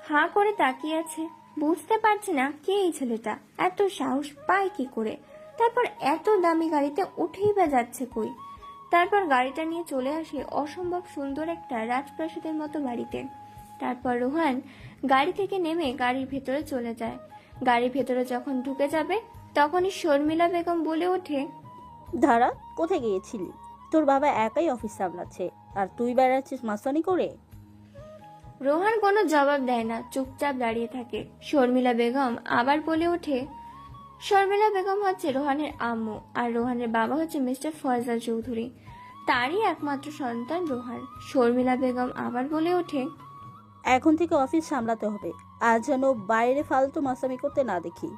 হাঁ করে তাকিয়ে আছে, বুঝতে পারছে না কে এই ছেলেটা, এত সাহস পায় কি করে, তারপর এত দামি গাড়িতে উঠেই বা যাচ্ছে কই। তারপর গাড়িটা নিয়ে চলে আসে অসম্ভব সুন্দর একটা রাজপ্রাসাদের মতো বাড়িতে। তারপর রোহান গাড়ি থেকে নেমে গাড়ির ভেতরে চলে যায়। গাড়ির ভেতরে যখন ঢুকে যাবে তখনই শর্মিলা বেগম বলে ওঠে, ধারা, কোথায় গিয়েছিলি? তোর বাবা একাই অফিস সামলাচ্ছে আর তুই বেড়াচ্ছিস মাস্তানি করে। রোহান কোনো জবাব দেয় না, চুপচাপ দাঁড়িয়ে থাকে। শর্মিলা বেগম আবার বলে ওঠে, শর্মিলা বেগম হচ্ছে রোহানের আম্মু, আর রোহানের বাবা হচ্ছে মিস্টার ফয়সাল চৌধুরী, তারই একমাত্র সন্তান রোহান। শর্মিলা বেগম আবার বলে ওঠে, এখন থেকে অফিস সামলাতে হবে, আজ যেন বাইরে ফালতু মাস্তামি করতে না দেখি।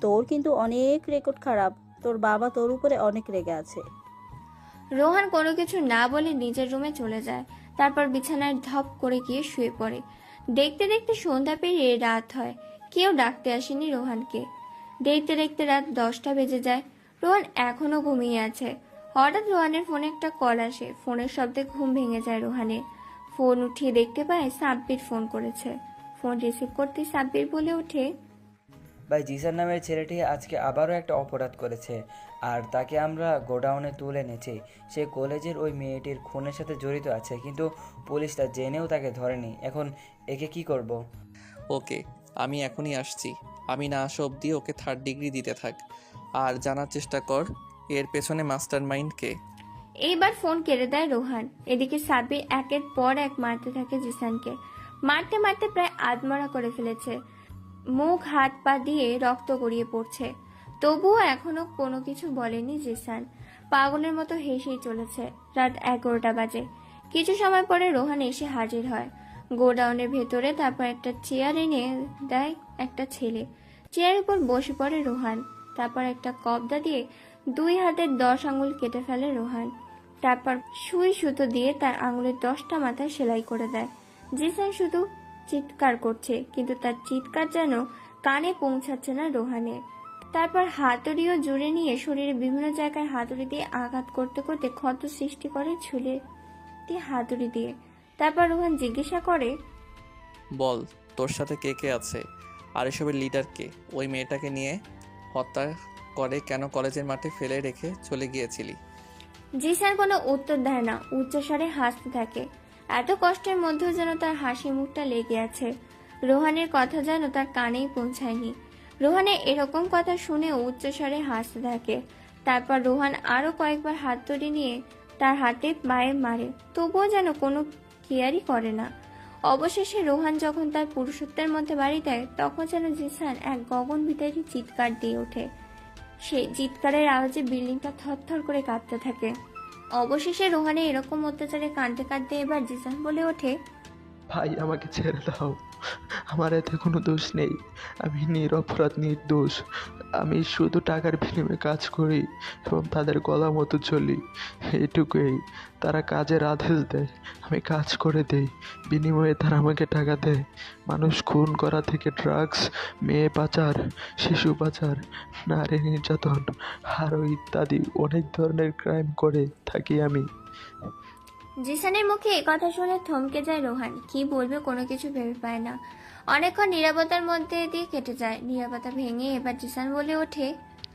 তোর কিন্তু অনেক রেকর্ড খারাপ, তোর বাবা তোর উপরে অনেক রেগে আছে। রোহান কোনো কিছু না বলে নিজের রুমে চলে যায়। তারপর বিছানায় ধপ করে গিয়ে শুয়ে পড়ে। দেখতে দেখতে সন্ধ্যা পেরিয়ে রাত হয়, কেউ ডাকতে আসেনি রোহানকে। দেখতে দেখতে রাত 10টা বেজে যায়। রোহান এখনো ঘুমিয়ে আছে। হঠাৎ রোহানের ফোনে একটা কল আসে। ফোনের শব্দে ঘুম ভেঙে যায় রোহানের। ফোন উঠিয়ে দেখতে পায় সাব্বির ফোন করেছে। ফোন রিসিভ করতেই সাব্বির বলে ওঠে, ভাই, জিসান নামের ছেলেটি আজকে আবারও একটা অপরাধ করেছে, আর তাকে আমরা গোডাউনে তুলে এনেছি। সে কলেজের ওই মেয়েটির খুনের সাথে জড়িত আছে, কিন্তু পুলিশ তা জেনেও তাকে ধরেনি। এখন একে কি করব? ওকে, আমি এখনই আসছি। আমি না আসা অবধি ওকে 3rd ডিগ্রি দিতে থাক, আর জানার চেষ্টা কর এর পেছনে মাস্টার মাইন্ড কে। এইবার ফোন কেড়ে দেয় রোহান। এদিকে সাব্বির একের পর এক মারতে থাকে জিসানকে। মারতে মারতে প্রায় আধমরা করে ফেলেছে। মুখ হাত পা দিয়ে রক্ত গড়িয়ে পড়ছে। তবুও এখনো কোনো কিছু বলেনি জিসান। পাগলের মতো হেসেই চলেছে। রাত 11টা বাজে। কিছু সময় পরে রোহান এসে হাজির হয় গোডাউনের ভেতরে। তারপর একটা চেয়ার এনে দেয় একটা ছেলে। চেয়ারের উপর বসে পড়ে রোহান। তারপর একটা কবদা দিয়ে 2 হাতের 10 আঙুল কেটে ফেলে রোহান। তারপর সুই সুতো দিয়ে তার আঙুলের 10টা মাথায় সেলাই করে দেয়। জিসান শুধু চিৎকার করছে, কিন্তু তার চিৎকার যেন কানে পৌঁছাচ্ছে না রোহানের। তারপর হাতুড়িও জুড়ে নিয়ে শরীরে বিভিন্ন জায়গায় হাতুড়ি দিয়ে আঘাত করতে করতে ক্ষত সৃষ্টি করে ছুলে দিয়ে হাতুড়ি দিয়ে। তারপর রোহান জিজ্ঞাসা করে, বল, তোর সাথে কে কে আছে, আর এসবের লিডার কে? ওই মেয়েটাকে নিয়ে হত্যা করে কেন কলেজের মাঠে ফেলে রেখে চলে গিয়েছিলি? জিসান কোনো উত্তর দেয় না, উচ্চস্বরে হাসতে থাকে। এত কষ্টের মধ্যেও যেন তার হাসি মুখটা লেগে আছে। রোহানের কথা যেন তার কানেই পৌঁছায়নি। রোহানের এরকম কথা শুনে উচ্চস্বরে হাসতে থাকে। তারপর রোহান আরো কয়েকবার হাত ধরে নিয়ে তার হাতে পায়ে মারে, তবুও যেন কোনো কেয়ারই করে না। অবশেষে রোহান যখন তার পুরুষত্বের মধ্যে বাড়ি দেয়, তখন যেন জিসান এক গগনবিদারী চিৎকার দিয়ে ওঠে। সেই চিৎকারের আওয়াজে বিল্ডিংটা থরথর করে কাঁপতে থাকে। অবশেষে রোহানের এরকম অত্যাচারে কাঁদতে কাঁদতে এবার জিসান বলে ওঠে, ভাই আমাকে ছেড়ে দাও, আমার এতে কোনো দোষ নেই, আমি নিরপরাধ নির্দোষ। আমি শুধু টাকার বিনিময়ে কাজ করি এবং তাদের গলা মতো চলি, এইটুকুই। তারা কাজের আদেশ দেয়, আমি কাজ করে দেই, বিনিময়ে তারা আমাকে টাকা দেয়। মানুষ খুন করা থেকে ড্রাগস, মেয়ে পাচার, শিশু পাচার, নারী নির্যাতন আরও ইত্যাদি অনেক ধরনের ক্রাইম করে থাকি আমি। জিসানের মুখে এ কথা শুনে থমকে যায় রোহান। কি বলবে কোনো কিছু ভেবে পায় না। অনেকক্ষণ নীরবতার মধ্যে দিয়ে কেটে যায়। নীরবতা ভেঙে এবার জিসান বলে ওঠে,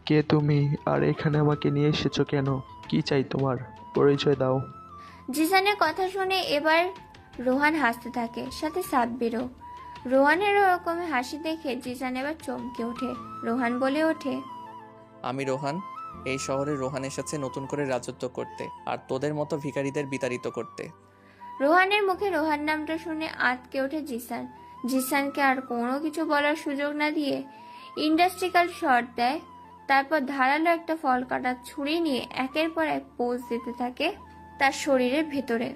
কে তুমি, আর এখানে আমাকে নিয়ে এসেছো কেন? কি চাই তোমার? পরিচয় দাও। জিসানের কথা শুনে এবার রোহান হাসতে থাকে, সাথে সাব্বিরও। রোহানের ওরকম হাসি দেখে জিসান এবার চমকে ওঠে। রোহান বলে ওঠে, আমি রোহান। এই শহরে রোহান এসেছে নতুন করে রাজত্ব করতে, আর তোদের মতো ভিখারিদের বিতাড়িত করতে। রোহানের মুখে রোহান নামটা শুনে আঁতকে ওঠে জিসান। জিসানকে আর কোনো কিছু বলার সুযোগ না দিয়ে ইন্ডাস্ট্রিক্যাল শট দেয়। তারপর ধারালো একটা ফল কাটার ছুরি নিয়ে একের পর এক পোজ দিতে থাকে তার শরীরের ভেতরে।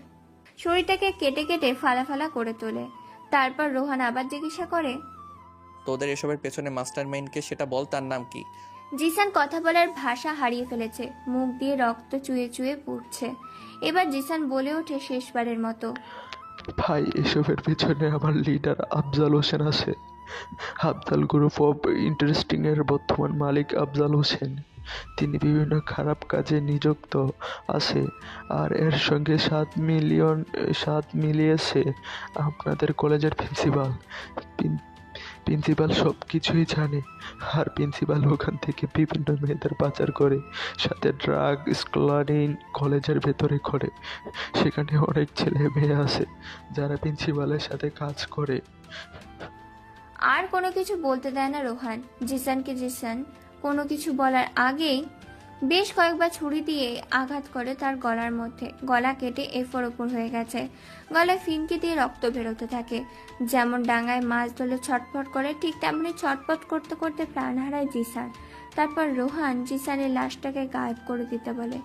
শরীরটাকে কেটে কেটে ফালা ফালা করে তোলে। তারপর রোহান আবার জিজ্ঞাসা করে, তোদের এসবের পেছনে মাস্টার মাইন্ডকে সেটা বল, তার নাম কি? জিসান কথা বলার ভাষা হারিয়ে ফেলেছে, মুখ দিয়ে রক্ত চুয়ে চুয়ে পড়ছে। এবার জিসান বলে ওঠে শেষবারের মতো, ভাই এসবের পেছনে আমার লিডার আফজাল হোসেন আছে। আফজাল গ্রুপ অফ ইন্টারেস্টিং এর বর্তমান মালিক আফজাল হোসেন। তিনি বিভিন্ন খারাপ কাজে নিযুক্ত আছে, আর এর সঙ্গে সাত মিলিয়েছে আপনাদের কলেজের প্রিন্সিপাল সব কিছুই জানে। আর প্রিন্সিপাল ওখান থেকে বিভিন্ন মেয়েদের পাচার করে, সাথে ড্রাগ স্মাগলিং কলেজের ভেতরে করে। সেখানে অনেক ছেলে মেয়ে আছে যারা প্রিন্সিপালের সাথে কাজ করে। আর কোনো কিছু বলতে দেয় না রোহান। জিসান কোনো কিছু বলার আগেই বেশ কয়েকবার ছুরি দিয়ে আঘাত করে তার গলার মধ্যে। গলা কেটে এফোর ওপর হয়ে গেছে। গলায় ফিনকি দিয়ে রক্ত বেরোতে থাকে। যেমন ডাঙায় মাছ ধরলে ছটফট করে, ঠিক তেমনি ছটফট করতে করতে প্রাণ হারায় জিসান। তারপর রোহান জিসানের লাশটাকে গায়েব করে দিতে বলে।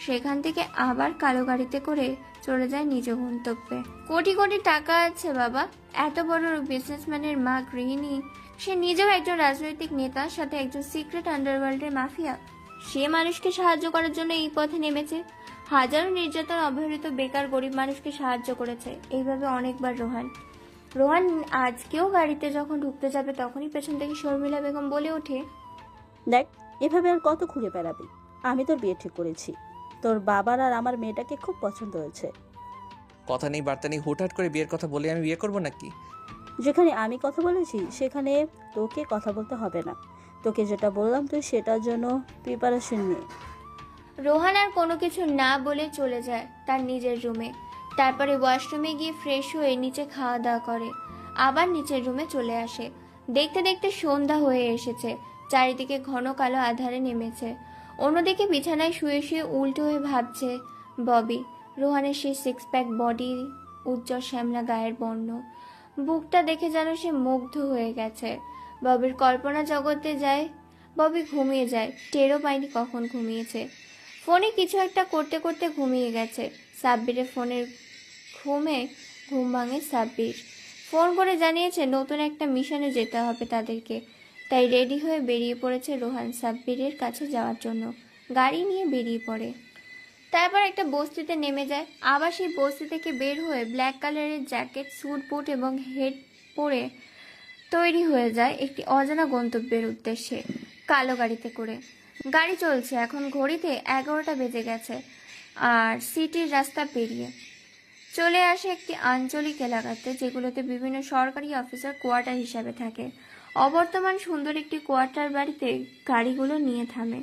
সেখান থেকে আবার কালো গাড়িতে করে চলে যায় নিজ গন্তব্যে। কোটি কোটি টাকা আছে বাবা, এত বড় বিজনেসম্যানের মা গৃহিণী, সে নিজেও একজন রাজনৈতিক নেতার সাথে একজন সিক্রেট আন্ডারওয়ার্ল্ডের মাফিয়া। সে মানুষকে সাহায্য করার জন্য এই পথে নেমেছে। হাজারো নির্যাতন অবহেলিত বেকার গরিব মানুষকে সাহায্য করেছে এইভাবে অনেকবার রোহান আজকেও গাড়িতে যখন ঢুকতে যাবে তখনই পেছন থেকে শর্মিলা বেগম বলে ওঠে, দেখ, এভাবে আর কত ঘুরে বেড়াবি? আমি তোর বিয়ে ঠিক করেছি। তোর বাবার আর আমার মেয়েটাকে খুব পছন্দ হয়েছে। কথা নেই বার্তা নেই, হুটহাট করে বিয়ের কথা বলে আমি বিয়ে করব নাকি? যেখানে আমি কথা বলেছি সেখানে তোকে কথা বলতে হবে না। তোকে যেটা বললাম তুই সেটার জন্য প্রিপারেশন নে। রোহান আর কোনো কিছু না বলে চলে যায় তার নিজের রুমে। তারপরে ওয়াশরুমে গিয়ে ফ্রেশ হয়ে নিচে খাওয়া দাওয়া করে, আবার নিচের রুমে চলে আসে। দেখতে দেখতে সন্ধ্যা হয়ে এসেছে, চারিদিকে ঘন কালো আধারে নেমেছে। অন্যদিকে বিছানায় শুয়ে শুয়ে উল্টো হয়ে ভাবছে ববি। রোহানের সেই সিক্স প্যাক বডি, উজ্জ্বল শ্যামলা গায়ের বর্ণ, বুকটা দেখে যেন সে মুগ্ধ হয়ে গেছে। ববির কল্পনা জগতে যায়। ববি ঘুমিয়ে যায়, টেরও পায়নি কখন ঘুমিয়েছে। ফোনে কিছু একটা করতে করতে ঘুমিয়ে গেছে। সাব্বিরের ফোনের ঘুম ভাঙে সাব্বির। ফোন করে জানিয়েছে নতুন একটা মিশনে যেতে হবে তাদেরকে। তাই রেডি হয়ে বেরিয়ে পড়েছে রোহান সাব্বিরের কাছে যাওয়ার জন্য। গাড়ি নিয়ে বেরিয়ে পড়ে। তারপর একটা বস্তিতে নেমে যায়। আবার সেই বস্তি থেকে বের হয়ে ব্ল্যাক কালারের জ্যাকেট, স্যুট বুট এবং হেড পরে তৈরি হয়ে যায় একটি অজানা গন্তব্যের উদ্দেশ্যে কালো গাড়িতে করে। গাড়ি চলছে, এখন ঘড়িতে 11টা বেজে গেছে। আর সিটির রাস্তা পেরিয়ে চলে আসে একটি আঞ্চলিক এলাকাতে, যেগুলোতে বিভিন্ন সরকারি অফিসার কোয়ার্টার হিসাবে থাকে। অবর্তমান সুন্দর একটি কোয়ার্টার বাড়িতে গাড়িগুলো নিয়ে থামে।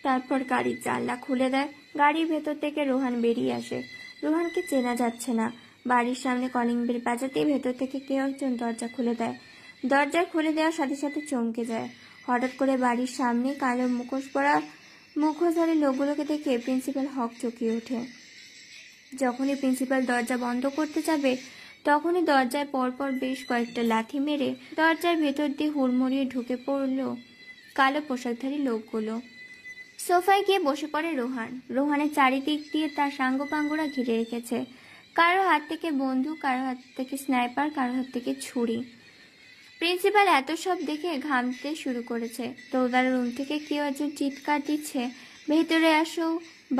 তারপর গাড়ির জানলা খুলে দেয়। গাড়ির ভেতর থেকে রোহান বেরিয়ে আসে। রোহানকে চেনা যাচ্ছে না। বাড়ির সামনে কলিং বেল বাজাতেই ভেতর থেকে কেউ একজন দরজা খুলে দেয়। দরজা খুলে দেওয়ার সাথে সাথে চমকে যায়। হঠাৎ করে বাড়ির সামনে কালো মুখোশধারী লোকগুলোকে দেখে প্রিন্সিপাল হকচকিয়ে ওঠে। যখনই প্রিন্সিপাল দরজা বন্ধ করতে যাবে তখনই দরজায় পরপর বেশ কয়েকটা লাথি মেরে দরজার ভেতর দিয়ে হুড়মুড়িয়ে ঢুকে পড়ল কালো পোশাকধারী লোকগুলো। সোফায় গিয়ে বসে পড়ে রোহান। রোহানের চারিদিক দিয়ে তার সাঙ্গপাঙ্গরা ঘিরে রেখেছে। কারো হাত থেকে বন্দুক, কারো হাত থেকে স্নাইপার, কারো হাত থেকে ছুরি। প্রিন্সিপাল এত সব দেখে ঘামতে শুরু করেছে। দৌড়ার রুম থেকে কেউ একজন চিৎকার দিচ্ছে, ভেতরে আসো,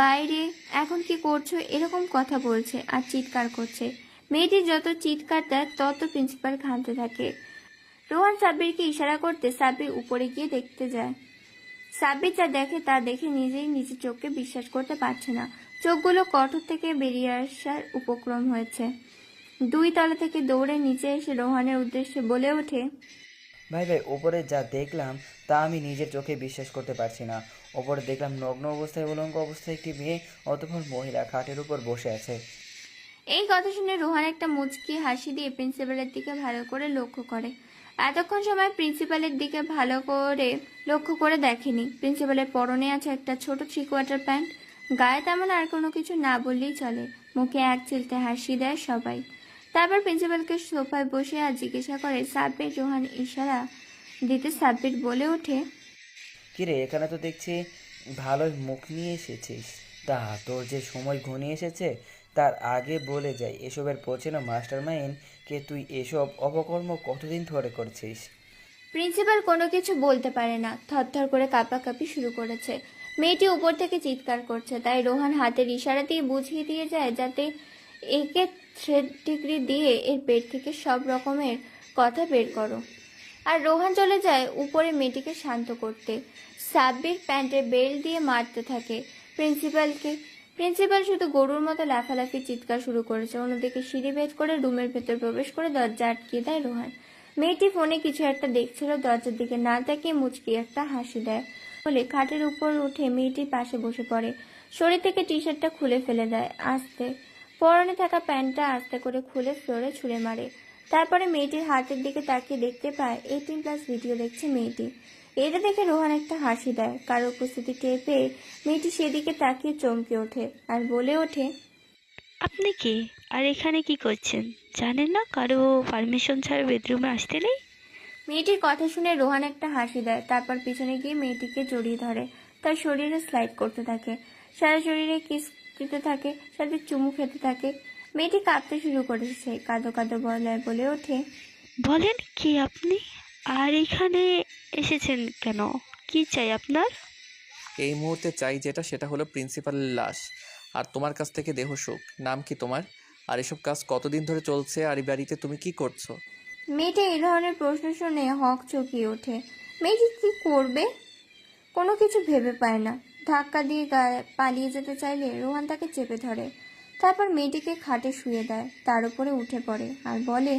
বাইরে, এখন কি করছো, এরকম কথা বলছে আর চিৎকার করছে। মেয়েটি যত চিৎকার দেয় তত প্রিন্সিপাল ঘামতে থাকে। রোহান সাব্বিরকে ইশারা করতে সাব্বির উপরে গিয়ে দেখতে যায়। সাব্বির যা দেখে তা দেখে নিজেই নিজের চোখকে বিশ্বাস করতে পারছে না। চোখগুলো কঠোর থেকে বেরিয়ে আসার উপক্রম হয়েছে। 2 তলা থেকে দৌড়ে নিচে এসে রোহানের উদ্দেশ্যে বলে ওঠে, ভাই ভাই, ওপরে যা দেখলাম তা আমি নিজের চোখে বিশ্বাস করতে পারছি না। ওপরে দেখলাম নগ্ন অবস্থায় উলঙ্গ অবস্থায় একটি মেয়ে, অতঃপর মহিলা খাটের উপর বসে আছে। এই কথা শুনে রোহান একটা মুচকি হাসি দিয়ে প্রিন্সিপালের দিকে ভালো করে লক্ষ্য করে। এতক্ষণ সময় প্রিন্সিপালের দিকে ভালো করে লক্ষ্য করে দেখেনি। প্রিন্সিপালের পরনে আছে একটা ছোট 3/4 প্যান্ট। গায়ে তেমন আর কোনো কিছু না বললেই চলে। মুখে এক চিলতে হাসি দেয় সবাই। তারপর প্রিন্সিপালকে সোফায় বসে আর জিজ্ঞাসা করে সাব্বির। রোহান ইশারা দিতে সাব্বির বলে ওঠে, কিরে, এখানে তো দেখছি ভালোই মুখ নিয়ে এসেছিস। তা তোর যে সময় ঘনিয়ে এসেছে তার আগে বলে যাই, এসবের পেছনে মাস্টারমাইন্ড কে? তুই এসব অপকর্ম কতদিন ধরে করছিস? প্রিন্সিপাল কোনো কিছু বলতে পারে না, থরথর করে কাঁপাকাঁপি শুরু করেছে। মেয়েটি উপর থেকে চিৎকার করছে, তাই রোহান হাতের ইশারা দিয়ে বুঝিয়ে দিয়ে যায় যাতে একে থ্রেড ডিগ্রি দিয়ে এর পেট থেকে সব রকমের কথা বের করো। আর রোহান চলে যায় উপরে মেয়েটিকে শান্ত করতে। সাব্বির প্যান্টের বেল্ট দিয়ে মারতে থাকে প্রিন্সিপাল শুধু গরুর মতো লাফালাফি চিৎকার শুরু করেছে। অন্যদিকে সিঁড়ি ভেদ করে রুমের ভেতর প্রবেশ করে দরজা আটকিয়ে দেয় রোহান। মেয়েটি ফোনে কিছু একটা দেখছিল, দরজার দিকে না তাকিয়ে মুচকি একটা হাসি দেয় বলে খাটের উপর উঠে মেয়েটির পাশে বসে পড়ে। শরীর থেকে টি শার্টটা খুলে ফেলে দেয় আস্তে। পরনে থাকা প্যান্টটা আস্তে করে খুলে ফ্লোরে ছুঁড়ে মারে। তারপরে মেয়েটির হাতের দিকে তাকিয়ে দেখতে পায় 18+ ভিডিও দেখছে মেয়েটি। এটা দেখে রোহান একটা হাসি দেয়। কারো উপস্থিতি টের পেয়ে মেয়েটি সেদিকে তাকিয়ে চমকে ওঠে আর বলে ওঠে, আপনি কি আর এখানে কি করছেন? জানেন না কারো পারমিশন ছাড়া বেডরুমে আসতে নেই? মেয়েটির কথা শুনে রোহান একটা হাসি দেয়। তারপর পিছনে গিয়ে মেয়েটিকে জড়িয়ে ধরে, তার শরীরে স্লাইড করতে থাকে, সারা শরীরে কিস দিতে থাকে, সাথে চুমু খেতে থাকে। মেয়েটি কাঁপতে শুরু করেছে, কাঁদো কাঁদো গলায় বলে ওঠে, বলেন কি আপনি? আর এখানে এসেছেন কেন? কি চাই আপনার? এই মুহূর্তে চাই যেটা, সেটা হলো প্রিন্সিপালের লাশ আর তোমার কাছ থেকে দেহ সুখ। নাম কি তোমার? আর এসব কাজ কতদিন ধরে চলছে? আর এই বাড়িতে তুমি কি করছো? মেয়েটি এই ধরনের প্রশ্ন শুনে হক চকিয়ে ওঠে। মেয়েটি কি করবে কোনো কিছু ভেবে পায় না। ধাক্কা দিয়ে পালিয়ে যেতে চাইলে রোহান তাকে চেপে ধরে। তারপর মেয়েটিকে খাটে শুয়ে দেয়, তার উপরে উঠে পড়ে আর বলে,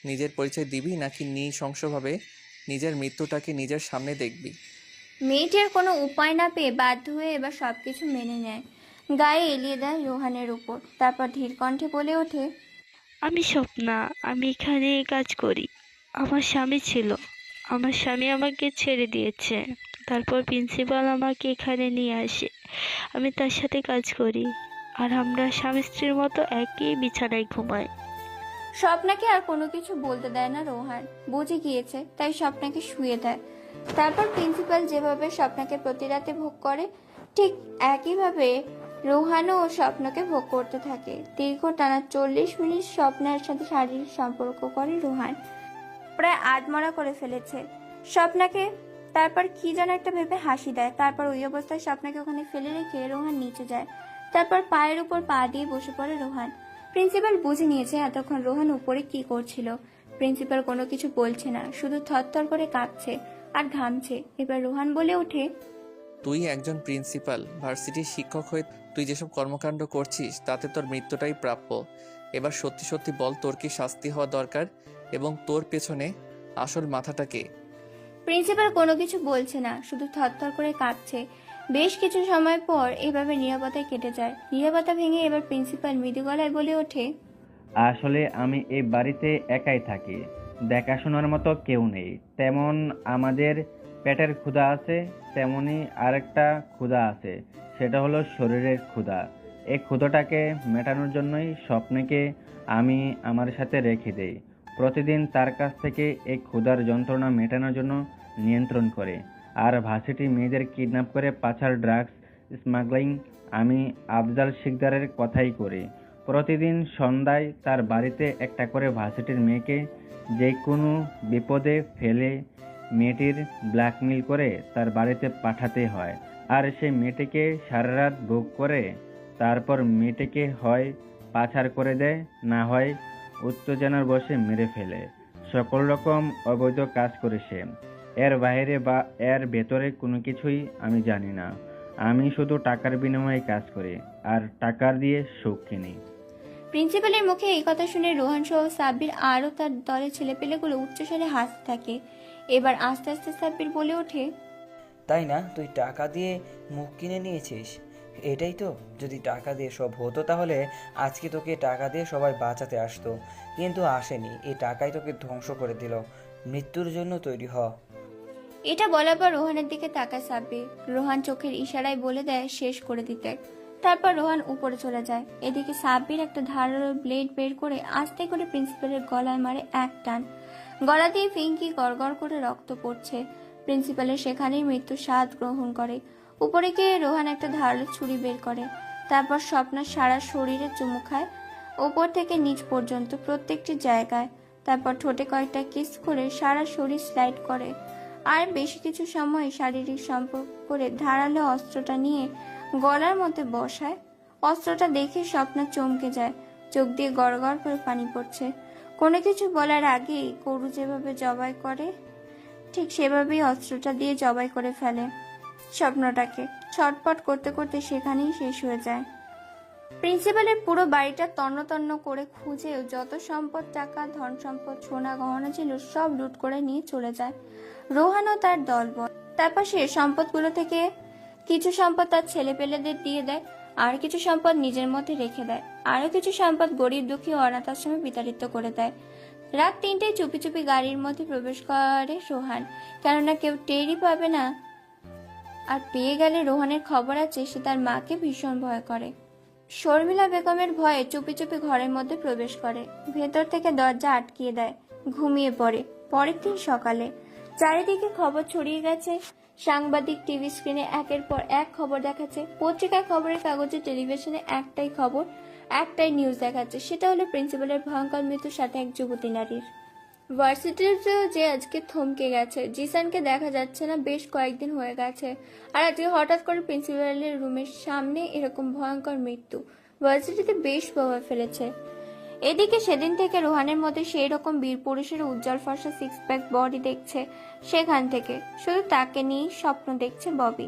নিজের পরিচয় দিবি নাকি নৃশংসভাবে নিজের মৃত্যুটাকে নিজের সামনে দেখবি? মেয়েটির কোনো উপায় না পেয়ে বাধ্য হয়ে এবার সবকিছু মেনে নেয়, গায়ে এলিয়ে দেয় রোহানের উপর। তারপর ধীর কণ্ঠে বলে ওঠে, আমি স্বপ্না, আমি এখানে কাজ করি। আমার স্বামী ছিল, আমার স্বামী আমাকে ছেড়ে দিয়েছে। তারপর প্রিন্সিপাল আমাকে এখানে নিয়ে আসে, আমি তার সাথে কাজ করি, আর আমরা স্বামী স্ত্রীর মতো একই বিছানায় ঘুমাই। স্বপ্নাকে আর কোনো কিছু বলতে দেয় না রোহান। বুঝে গিয়েছে, তাই স্বপ্নাকে শুয়ে দেয়। তারপর প্রিন্সিপাল যেভাবে স্বপ্নাকে প্রতি রাতে ভোগ করে ঠিক একইভাবে রোহানও স্বপ্নকে ভোগ করতে থাকে। দীর্ঘ টানা 40 মিনিট স্বপ্নার সাথে শারীরিক সম্পর্ক করে রোহান। প্রায় আধমরা করে ফেলেছে স্বপ্নাকে। তারপর কি যেন একটা ভেবে হাসি দেয়। তারপর ওই অবস্থায় স্বপ্নাকে ওখানে ফেলে রেখে রোহান নিচে যায়। তারপর পায়ের উপর পা দিয়ে বসে পড়ে রোহান। প্রিন্সিপাল বুঝে নিয়েছে এতক্ষণ রোহান উপরে কি করছিল। প্রিন্সিপাল কোনো কিছু বলছে না, শুধু থরথর করে কাঁপছে আর ঘামছে। এবার রোহান বলে ওঠে, তুই একজন প্রিন্সিপাল, ভার্সিটির শিক্ষক হয়ে তুই যেসব কর্মকাণ্ড করছিস তাতে তোর মৃত্যুটাই প্রাপ্য। এবার সত্যি সত্যি বল, তোর কি শাস্তি হওয়া দরকার এবং তোর পেছনে আসল মাথাটাকে? প্রিন্সিপাল কোনো কিছু বলছে না, শুধু থরথর করে কাঁপছে। বেশ কিছু সময় পর এভাবে নীরবতায় কেটে যায়। নীরবতা ভেঙে এবার প্রিন্সিপাল মৃদু গলায় বলে ওঠে, আসলে আমি এই বাড়িতে একাই থাকি, দেখাশোনার মতো কেউ নেই। তেমন আমাদের পেটের ক্ষুধা আছে, তেমনি আরেকটা ক্ষুধা আছে, সেটা হলো শরীরের ক্ষুধা। এই ক্ষুধাটাকে মেটানোর জন্যই স্বপ্নকে আমি আমার সাথে রেখে দেই। প্রতিদিন তার কাছ থেকে এই ক্ষুধার যন্ত্রণা মেটানোর জন্য নিয়ন্ত্রণ করে। আর ভার্সিটি মেয়েদের কিডন্যাপ করে পাচার, ড্রাগস স্মাগলিং আমি আফজাল শিকদারের কথাই করি। প্রতিদিন সন্ধ্যায় তার বাড়িতে একটা করে ভার্সিটির মেয়েকে যে কোনো বিপদে ফেলে মেয়েটির ব্ল্যাকমেল করে তার বাড়িতে পাঠাতে হয়। আর সেই মেয়েটিকে সারা রাত ভোগ করে তারপর মেয়েটিকে হয় পাচার করে দেয়, না হয় উত্তেজনার বশে মেরে ফেলে। সকল রকম অবৈধ কাজ করে সে। এর বাইরে বা এর ভেতরে কোনো কিছুই আমি জানি না। আমি শুধু টাকার বিনিময়ে কাজ করি আর টাকার দিয়ে সুখ কিনি। প্রিন্সিপালের মুখে এই কথা শুনে রোহান সহ সাব্বির আরও তার দলের ছেলেপেলেগুলো উচ্চস্বরে হাসতে থাকে। এবার আস্তে আস্তে সাব্বির বলে ওঠে, তাই না, তুই টাকা দিয়ে মুখ কিনে নিয়েছিস? এটাই তো। যদি টাকা দিয়ে সব হতো তাহলে আজকে তোকে টাকা দিয়ে সবাই বাঁচাতে আসতো, কিন্তু আসেনি। এই টাকাই তোকে ধ্বংস করে দিল। মৃত্যুর জন্য তৈরি হ। এটা বলার পর রোহানের দিকে তাকায় সাব্বির। রোহান চোখের ইশারায় বলে দেয় শেষ করে দিতে। তারপর রোহান উপরে চলে যায়। এদিকে সাব্বির একটা ধারালো ব্লেড বের করে আস্তে করে প্রিন্সিপালের গলায় মারে এক টান। গলা দিয়ে ফিঙ্কি গড়গড় করে রক্ত পড়ছে। প্রিন্সিপালের সেখানেই মৃত্যুর স্বাদ গ্রহণ করে। উপরে গিয়ে রোহান একটা ধারালো ছুরি বের করে। তারপর স্বপ্নার সারা শরীরে চুমু খায়, উপর থেকে নিচ পর্যন্ত প্রত্যেকটি জায়গায়। তারপর ঠোঁটে কয়েকটা কিস করে সারা শরীর স্লাইড করে। আর বেশি কিছু সময় শারীরিক সম্পর্ক করে ধারালো অস্ত্রটা নিয়ে গলার মধ্যে বসায়। অস্ত্রটা দেখে স্বপ্না চমকে যায়, চোখ দিয়ে গড়গড় করে পানি পড়ছে। কোনো কিছু বলার আগেই গরু যেভাবে জবাই করে ঠিক সেভাবেই অস্ত্রটা দিয়ে জবাই করে ফেলে স্বপ্নটাকে। ছটপট করতে করতে সেখানেই শেষ হয়ে যায়। প্রিন্সিপালের পুরো বাড়িটা তন্ন তন্ন করে খুঁজেও যত সম্পদ, টাকা, ধন সম্পদ, সোনা গহনা ছিল সব লুট করে নিয়ে চলে যায় রোহান ও তার দলবল। তারপর সে সম্পদগুলো থেকে কিছু সম্পদ তার ছেলেপেলেদের দিয়ে দেয়, আর কিছু সম্পদ নিজের মধ্যে রেখে দেয়, আরো কিছু সম্পদ গরিব দুঃখী ও অনাথ আশ্রমে বিতাড়িত করে দেয়। রাত 3টায় চুপি চুপি গাড়ির মধ্যে প্রবেশ করে রোহান, কেননা কেউ টেরই পাবে না। আর পেয়ে গেলে রোহানের খবর আছে, সে তার মাকে ভীষণ ভয় করে। শর্মিলা বেগমের ভয়ে চুপি চুপি ঘরের মধ্যে প্রবেশ করে, ভেতর থেকে দরজা আটকিয়ে দেয়, ঘুমিয়ে পড়ে। পরের দিন সকালে চারিদিকে খবর ছড়িয়ে গেছে। সাংবাদিক টিভি স্ক্রিনে একের পর এক খবর দেখাচ্ছে, পত্রিকার খবরের কাগজে, টেলিভিশনে একটাই খবর, একটাই নিউজ দেখাচ্ছে, সেটা হলো প্রিন্সিপালের ভয়ঙ্কর মৃত্যুর সাথে এক যুবতী নারীর। ভার্সিটিতেও যে আজকে থমকে গেছে, জিসানকে দেখা যাচ্ছে না বেশ কয়েকদিন হয়ে গেছে। আর আজকে হঠাৎ করে প্রিন্সিপালের রুমের সামনে এরকম ভয়ঙ্কর মৃত্যু ভার্সিটিতে বেশ প্রভাব ফেলেছে। এদিকে সেদিন থেকে রোহানের মধ্যে সেই রকম বীর পুরুষের উজ্জ্বল ফর্সা সিক্স প্যাক বডি দেখছে। সেখান থেকে শুধু তাকে নিয়েই স্বপ্ন দেখছে ববি।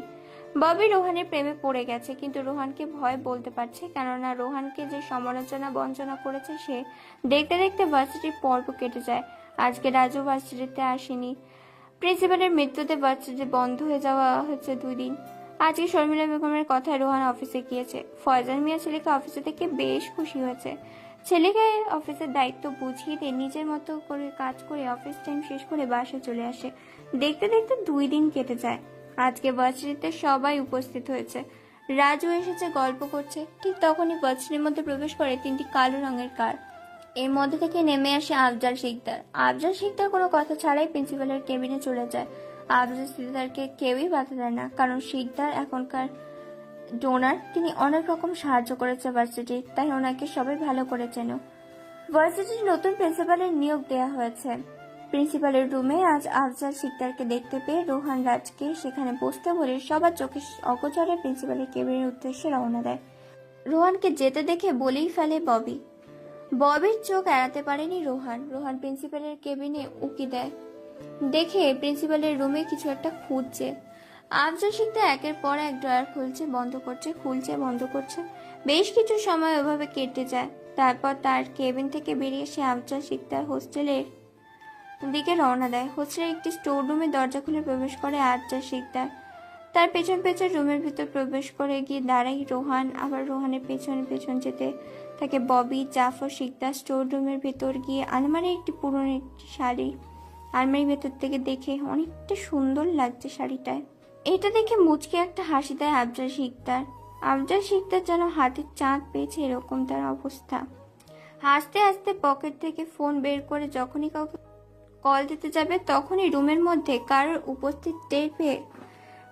ববি রোহানের প্রেমে পড়ে গেছে, কিন্তু রোহানকে ভয় বলতে পারছে, কেননা রোহানকে যে সমালোচনা বঞ্চনা করেছে সে। দেখতে দেখতে ভার্সিটির পর্ব কেটে যায়। আজকে রাজু ভার্সিটিতে আসেনি। প্রিন্সিপালের মৃত্যুতে ভার্সিটি বন্ধ হয়ে যাওয়া হচ্ছে 2 দিন। আজকে শর্মিলা বেগমের কথায় রোহান অফিসে গিয়েছে। ফয়জাল মিয়া ছেলেকে অফিসে থেকে বেশ খুশি হয়েছে। ছেলেকে অফিসের দায়িত্ব বুঝিয়ে দিয়ে নিজের মতো করে কাজ করে অফিস টাইম শেষ করে বাসায় চলে আসে। দেখতে দেখতে 2 দিন কেটে যায়। আজকে ভার্সিটিতে সবাই উপস্থিত হয়েছে। রাজু এসেছে, গল্প করছে। ঠিক তখনই ভার্সিটির মধ্যে প্রবেশ করে 3টি কালো রঙের কার। এর মধ্যে থেকে নেমে আসে আফজাল শিকদার। আফজাল শিকদার কোনো কথা ছাড়াই প্রিন্সিপালের কেবিনে চলে যায়। আফজাল শিকদারকে কেউই বাধা দেয় না, কারণ শিকদার এখনকার ডোনার। তিনি অনেক রকম সাহায্য করেছে ভার্সিটির, তাই ওনাকে সবাই ভালো করে চেনে। ভার্সিটির নতুন প্রিন্সিপালের নিয়োগ দেওয়া হয়েছে। প্রিন্সিপালের রুমে আজ আফজাল শিকদারকে দেখতে পেয়ে রোহান রাজকে সেখানে বসতে বলে সবার চোখে অগোচরে প্রিন্সিপালের কেবিনের উদ্দেশ্যে রওনা দেয়। রোহানকে যেতে দেখে বলেই ফেলে ববি। ববির চোখ এড়াতে পারেনি রোহান। রোহান প্রিন্সিপালের কেবিনে উকি দেয়, দেখে প্রিন্সিপালের রুমে কিছু একটা খুঁজছে। আফজাল শিকদার একের পর এক ড্রয়ার খুলছে, বন্ধ করছে, খুলছে, বন্ধ করছে। বেশ কিছু সময় ওভাবে কেটে যায়। তারপর তার কেবিন থেকে বেরিয়ে এসে আফজাল শিকদার হোস্টেলের দিকে রওনা দেয়। হোস্টেলের একটি স্টোর রুমে দরজা খুলে প্রবেশ করে আফজাল শিকদার। তার পেছন পেছন রুমের ভিতর প্রবেশ করে গিয়ে দাঁড়ায় রোহান। আবার রোহানের পেছন পেছন যেতে থাকে ববি, জাফর শিকদার। স্টোর রুমের ভিতর গিয়ে আলমারি একটি পুরনো একটি শাড়ি আলমারির ভেতর থেকে দেখে অনেকটা সুন্দর লাগছে শাড়িটায়। এটা দেখে মুচকে একটা হাসি দেয় আফজাল শিকদার। আফজাল শিকদার যেন হাতের চাঁদ পেয়েছে এরকম তার অবস্থা। হাসতে হাসতে পকেট থেকে ফোন বের করে যখনই কাউকে কল দিতে যাবে তখনই রুমের মধ্যে কারোর উপস্থিত টের পেয়ে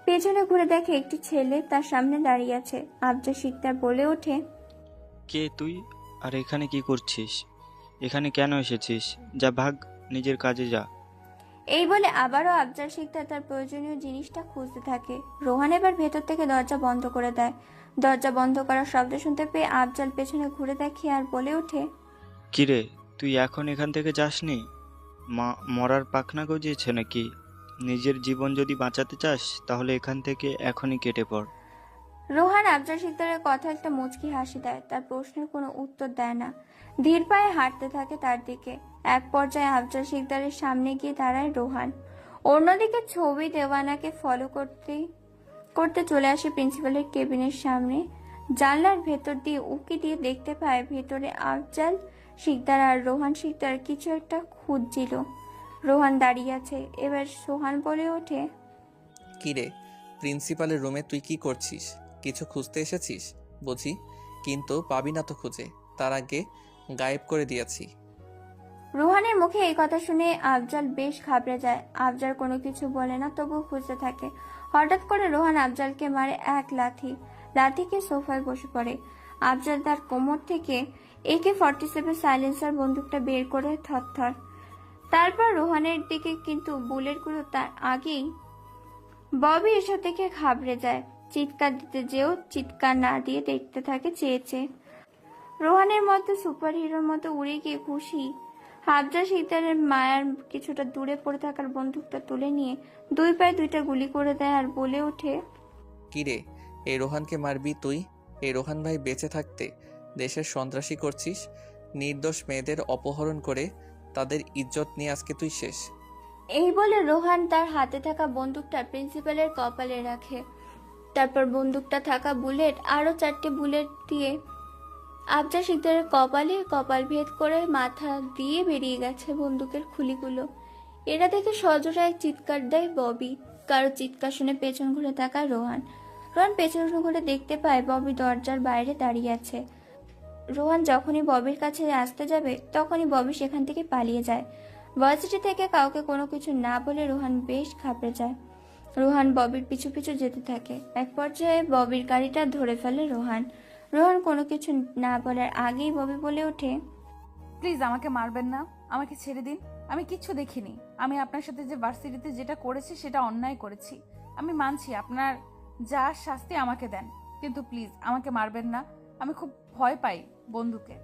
পেছনে ঘুরে দেখে একটি ছেলে তার সামনে দাঁড়িয়ে আছে। আফজাল শিকদার বলে ওঠে, কে তুই? আর এখানে কি করছিস? এখানে কেন এসেছিস? যা ভাগ, নিজের কাজে যা। এই বলে আবারও আফজাল শিকদার তার প্রয়োজনীয় জিনিসটা খুঁজতে থাকে। রোহান এবার ভেতর থেকে দরজা বন্ধ করে দেয়। দরজা বন্ধ করার শব্দ শুনতে পেয়ে আফজাল পেছনে ঘুরে দেখে আর বলে ওঠে, কিরে, তুই এখন এখান থেকে যাসনি? মরার পাখনা গজিয়েছে নাকি? নিজের জীবন যদি বাঁচাতে চাস তাহলে এখান থেকে এখনই কেটে পড়। রোহান আফজাল শিকদারের কথা একটা মুচকি হাসি দেয়। তার প্রশ্নের কোনো উত্তর দেয় না, ধীর পায়ে হাঁটতে থাকে তার দিকে। এক পর্যায়ে আফজাল শিকদারের সামনে গিয়ে দাঁড়ায় রোহান। অন্যদিকে ছবি দেওয়ানাকে ফলো করতে করতে চলে আসে প্রিন্সিপালের কেবিনের সামনে। জানলার ভেতর দিয়ে উকি দিয়ে দেখতে পায় ভেতরে আফজাল শিকদার আর রোহান শিকদার কিছু একটা খুঁজছিল। রোহান দাঁড়িয়ে আছে। এবার সোহান বলে ওঠে, কিরে, প্রিন্সিপালের রুমে তুই কি করছিস? কিছু খুঁজতে এসেছিস বুঝি? কিন্তু পাবি না তো খুঁজে, তার আগে গায়েব করে দিয়েছি। রোহানের মুখে এই কথা শুনে আফজাল বেশ ঘাবড়ে যায়। আফজাল কোনো কিছু বলে না, তবুও খুঁজতে থাকে। হঠাৎ করে রোহান আফজালকে মারে এক লাথি। লাথিকে সোফায় বসে পড়ে। আফজাল তার কোমর থেকে AK-47 সাইলেন্সার বন্দুকটা বের করে থরথর। তারপর রোহানের দিকে, কিন্তু বুলেটগুলো তার আগেই ববি এসব দেখে ঘাবড়ে যায়। চিৎকার দিতে যেও চিৎকার না দিয়ে দেখতে থাকে চেয়েছে। রোহানের মতো সুপার হিরোর মতো উড়ে গিয়ে খুশি আফজাল শিকদারের মায়ার কিছুটা দূরে পড়ে থাকার বন্দুকটা তুলে নিয়ে দুই পায়ে দুইটা গুলি করে দেয় আর বলে ওঠে, কিরে, এই রোহানকে মারবি তুই? এই রোহান ভাই বেঁচে থাকতে দেশের সন্ত্রাসী করছিস। নির্দোষ মেয়েদের অপহরণ করে তাদের ইজ্জত নিয়ে আজকে তুই শেষ। এই বলে রোহান তার হাতে থাকা বন্দুকটা প্রিন্সিপালের কপালে রাখে। তারপর বন্দুকটা থাকা বুলেট আরো 4টে বুলেট দিয়ে আফজাল শিকদারের কপালে কপাল ভেদ করে মাথা দিয়ে বেরিয়ে গেছে বন্দুকের খুলিগুলো। এরা দেখে সজোরে এক চিৎকার দেয় ববি। কারো চিৎকার শুনে পেছন ঘুরে তাকায় রোহান। রোহান পেছন ঘুরে দেখতে পায় ববি দরজার বাইরে দাঁড়িয়ে আছে। রোহান যখনই ববির কাছে আসতে যাবে তখনই ববি সেখান থেকে পালিয়ে যায়। ভার্সিটি থেকে কাউকে কোনো কিছু না বলে রোহান বেশ ঘাবড়ে যায়। রোহান ববির পিছু পিছু যেতে থাকে। এক পর্যায়ে ববির গাড়িটা ধরে ফেলে রোহান। রোহান কোনো কিছু না বলার আগেই ববি বলে ওঠে, প্লিজ আমাকে মারবেন না, আমাকে ছেড়ে দিন। আমি কিচ্ছু দেখিনি। আমি আপনার সাথে যে ভার্সিটিতে যেটা করেছি সেটা অন্যায় করেছি। আমি মানছি, আপনার যা শাস্তি আমাকে দেন, কিন্তু প্লিজ আমাকে মারবেন না। আমি খুব ভয় পাই বন্দুকে।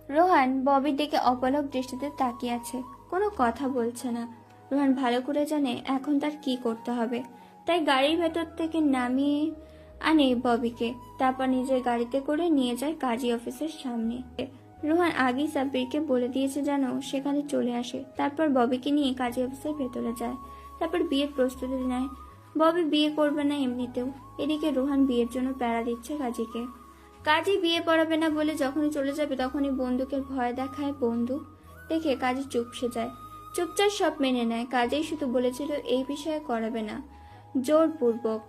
রোহান ববির দিকে অপলক দৃষ্টিতে তাকিয়ে আছে, কোনো কথা বলছে না। রোহান ভালো করে জানে এখন তার কি করতে হবে, তাই গাড়ির ভেতর থেকে নামিয়ে আনে ববিকে। তারপর নিজের গাড়িতে করে নিয়ে যায় কাজী অফিসের সামনে। রোহান আগেই সাব্বিরকে বলে দিয়েছে যেন সেখানে চলে আসে। তারপর ববিকে নিয়ে কাজী অফিসের ভেতরে যায়। তারপর বিয়ের প্রস্তুতি নেয়। ববি বিয়ে করবে না এমনিতেও। এদিকে রোহান বিয়ের জন্য প্যারা দিচ্ছে কাজীকে। কাজী বিয়ে পড়াবে না বলে যখনই চলে যাবে তখনই বন্দুকের ভয় দেখায়। বন্দুক দেখে কাজী চুপসে যায়। চুপচাপ সব মেনে নেয়। কাজেই শুধু বলেছিল এই বিষয়ে করাবে না, জোরপূর্বক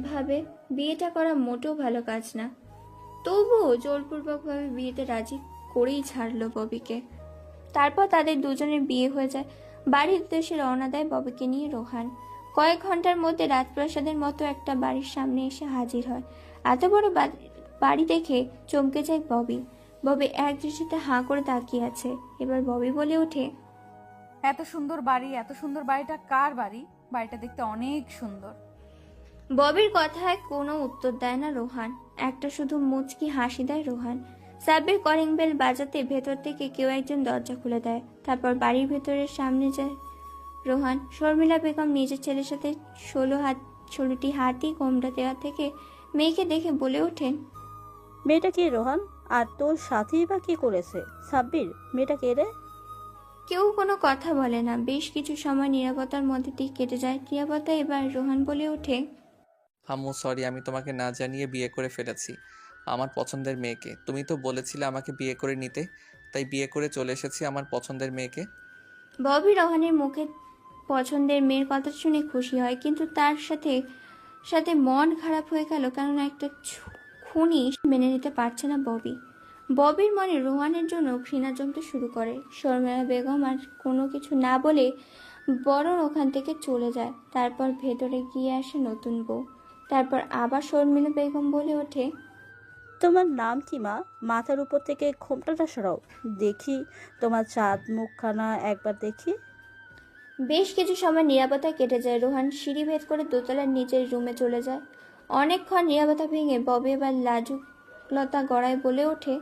ভাবে বিয়েটা করা মোটেও ভালো কাজ না। তবুও জোরপূর্বক ভাবে বিয়েতে রাজি করেই ছাড়লো ববিকে। তারপর তাদের দুজনের বিয়ে হয়ে যায়। বাড়ির উদ্দেশ্যে রওনা দেয় ববিকে নিয়ে রোহান। কয়েক ঘন্টার মধ্যে রাজপ্রাসাদের মতো একটা বাড়ির সামনে এসে হাজির হয়। এত বড় বাড়ি দেখে চমকে যায় ববি। ববি এক দৃষ্টিতে হাঁ করে তাকিয়ে আছে। এবার ববি বলে ওঠে, এত সুন্দর বাড়ি, এত সুন্দর বাড়িটা কার বাড়ি? বাড়িটা দেখতে অনেক সুন্দর। ববির কথায় কোনো উত্তর দেয় না রোহান। একটা শুধু মুচকি হাসি দেয় রোহান। সাব্বির কলিং বেল বাজাতে ভেতর থেকে কেউ একজন দরজা খুলে দেয়। তারপর বাড়ির ভেতরের সামনে যায় রোহান। শর্মিলা বেগম নিজের ছেলের সাথে 16টি হাতি কোমড়া দেওয়া থেকে মেয়েকে দেখে বলে ওঠেন, মেয়েটা কে রোহান? আর তোর সাথেই বা কি করেছে? সাব্বির, মেয়েটা কে রে? কেউ কোনো কথা বলে না। বেশ কিছু সময় নীরবতার মধ্যে দিয়ে কেটে যায়। নীরবতা এবার রোহান বলে ওঠে, আম্মু সরি, আমি তোমাকে না জানিয়ে বিয়ে করে ফেলেছি আমার পছন্দের মেয়েকে। তুমি তো বলেছিলে আমাকে বিয়ে করে নিতে, তাই বিয়ে করে চলে এসেছি আমার পছন্দের মেয়েকে। ববি রোহানের মুখে পছন্দের মেয়ের কথা শুনে খুশি হয়, কিন্তু তার সাথে সাথে মন খারাপ হয়ে গেল, কেননা একটা খুনি মেনে নিতে পারছে না ববি। ববির মনে রোহানের জন্য ঘৃণা জমতে শুরু করে। শর্মিলা বেগম আর কোনো কিছু না বলে বরং ওখান থেকে চলে যায়। তারপর ভেতরে গিয়ে আসে নতুন বউ। তারপর আবার শর্মিলা বেগম বলে ওঠে, তোমার নাম কি মা? মাথার উপর থেকে ঘোমটাটা সরাও, দেখি তোমার চাঁদ মুখখানা একবার দেখি। বেশ কিছু সময় নীরবতা কেটে যায়। রোহান সিঁড়ি ভেদ করে দোতলার নিচের রুমে চলে যায়। অনেকক্ষণ নীরবতা ভেঙে ববি এবার লাজুকলতা গড়ায় বলে ওঠে,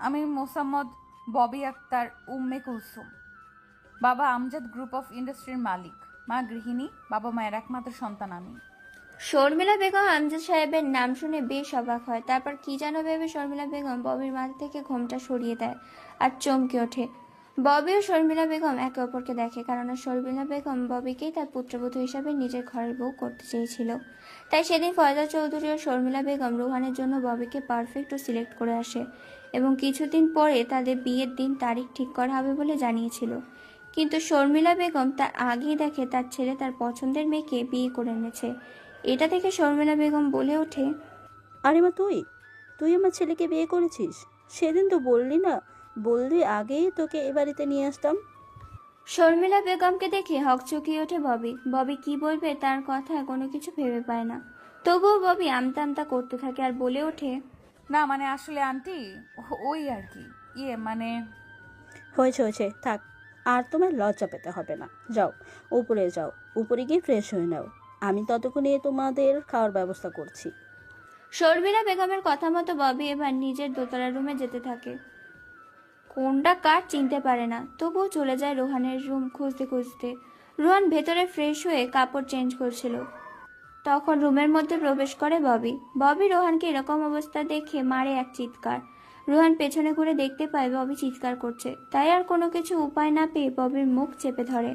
আমি মোসাম্মদ ববি আক্তার উম্মে কুলসুম। বাবা আমজাদ গ্রুপ অফ ইন্ডাস্ট্রির মালিক, মা গৃহিণী, বাবা মায়ের একমাত্র সন্তান আমি। শর্মিলা বেগম আমজাদ সাহেবের নাম শুনে বেশ অবাক হয়। তারপর কি যেন ভেবে শর্মিলা বেগম ববির মাথা থেকে ঘোমটা সরিয়ে দেয় আর চমকে ওঠে। ববি ও শর্মিলা বেগম একে অপরকে দেখে, কারণ শর্মিলা বেগম ববিকেই তার পুত্রবধূ হিসাবে নিজের ঘরের বউ করতে চেয়েছিল। তাই সেদিন ফয়জা চৌধুরী ও শর্মিলা বেগম রোহানের জন্য ববিকে পারফেক্ট ও সিলেক্ট করে আসে এবং কিছুদিন পরে তাদের বিয়ের দিন তারিখ ঠিক করা হবে বলে জানিয়েছিল। কিন্তু শর্মিলা বেগম তার আগেই দেখে তার ছেলে তার পছন্দের মেয়েকে বিয়ে করে এনেছে। এটা থেকে শর্মিলা বেগম বলে ওঠে, আরে মা, তুই আমার ছেলেকে বিয়ে করেছিস? সেদিন তো বললি না, বললি আগেই তোকে এ বাড়িতে নিয়ে আসতাম। শর্মিলা বেগমকে দেখে হকচকিয়ে ওঠে ববি। ববি কি বলবে তার কথায় কোনো কিছু ভেবে পায় না। তবুও ববি আমতা আমতা করতে থাকে আর বলে ওঠে, না মানে আসলে আন্টি, ওই আর কি, মানে হয়েছে, থাক, আর তোমার লজ্জা পেতে হবে না। যাও, উপরে যাও, উপরে গিয়ে ফ্রেশ হয়ে নাও। আমি ততক্ষণে তোমাদের খাওয়ার ব্যবস্থা করছি। শর্মিলা বেগমের কথা মতো ববি এবার নিজের দোতলার রুমে যেতে থাকে। কোনটা কার চিনতে পারে না, তবুও চলে যায় রোহানের রুম খুঁজতে খুঁজতে। রোহান ভেতরে ফ্রেশ হয়ে কাপড় চেঞ্জ করছিল, তখন রুমের মধ্যে প্রবেশ করে ববি। ববি রোহানকে এরকম অবস্থা দেখে মারে এক চিৎকার। রোহান পেছনে ঘুরে দেখতে পায় ববি চিৎকার করছে, তাই আর কোনো কিছু উপায় না পেয়ে ববির মুখ চেপে ধরে।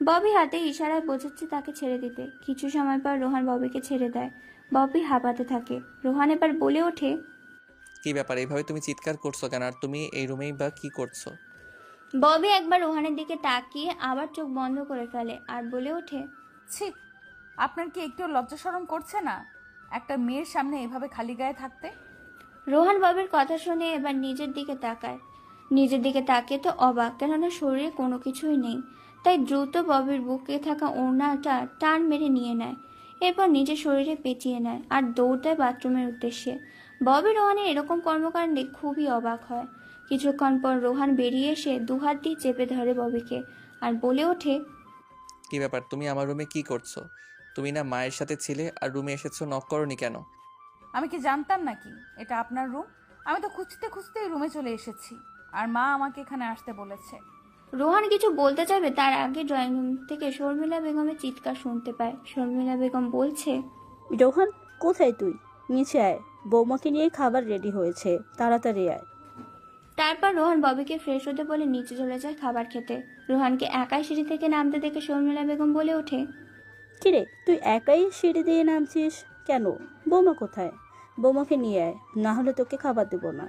ববি হাতে ইশারায় বোঝাচ্ছে তাকে ছেড়ে দিতে। কিছু সময় পর রোহান ববিকে ছেড়ে দেয়। ববি হাঁপাতে থাকে। রোহান এবার বলে ওঠে, কি ব্যাপার, এইভাবে তুমি চিৎকার করছো কেন? আর তুমি এই রুমেই বা কি করছো? ববি একবার রোহানের দিকে তাকিয়ে আবার চোখ বন্ধ করে ফেলে আর বলে ওঠে, ছি, আপনার কি একটু লজ্জা শরম করছে না একটা মেয়ের সামনে এভাবে খালি গায়ে থাকতে? রোহান ববির কথা শুনে এবার নিজের দিকে তাকায়। নিজের দিকে তাকিয়ে তো অবাক, কেননা শরীরে কোনো কিছুই নেই। তাই দ্রুত ববির বুকে থাকা ওড়নাটা টান মেরে নিয়ে নেয়। এরপর নিজের শরীরে পেঁচিয়ে নেয় আর দৌড় দেয় বাথরুমের উদ্দেশ্যে। ববি রোহানের এরকম কর্মকাণ্ডে খুবই অবাক হয়। কিছুক্ষণ পর রোহান বেরিয়ে এসে দুহাত দিয়ে চেপে ধরে ববিকে আর বলে ওঠে, কি ব্যাপার, তুমি আমার রুমে কি করছো? তুমি না মায়ের সাথে ছিলে, আর রুমে এসেছো, নক করোনি কেন? আমি কি জানতাম নাকি এটা আপনার রুম? আমি তো খুঁজতে খুঁজতে এই রুমে চলে এসেছি, আর মা আমাকে এখানে আসতে বলেছে। রোহান কিছু বলতে চাইবে তার আগে ড্রয়িং রুম থেকে শর্মিলা বেগমের চিৎকার শুনতে পায়। শর্মিলা বেগম বলছে, রোহান, কোথায় তুই? নিচে আয়, বৌমাকে নিয়ে খাবার রেডি হয়েছে, তাড়াতাড়ি আয়। তারপর রোহান ববিকে ফ্রেশ হতে বলে নিচে চলে যায় খাবার খেতে। রোহানকে একাই সিঁড়ি থেকে নামতে দেখে শর্মিলা বেগম বলে ওঠে, কিরে, তুই একাই সিঁড়ি দিয়ে নামছিস কেন? বৌমা কোথায়? বৌমাকে নিয়ে আয়, না হলে তোকে খাবার দেবো না।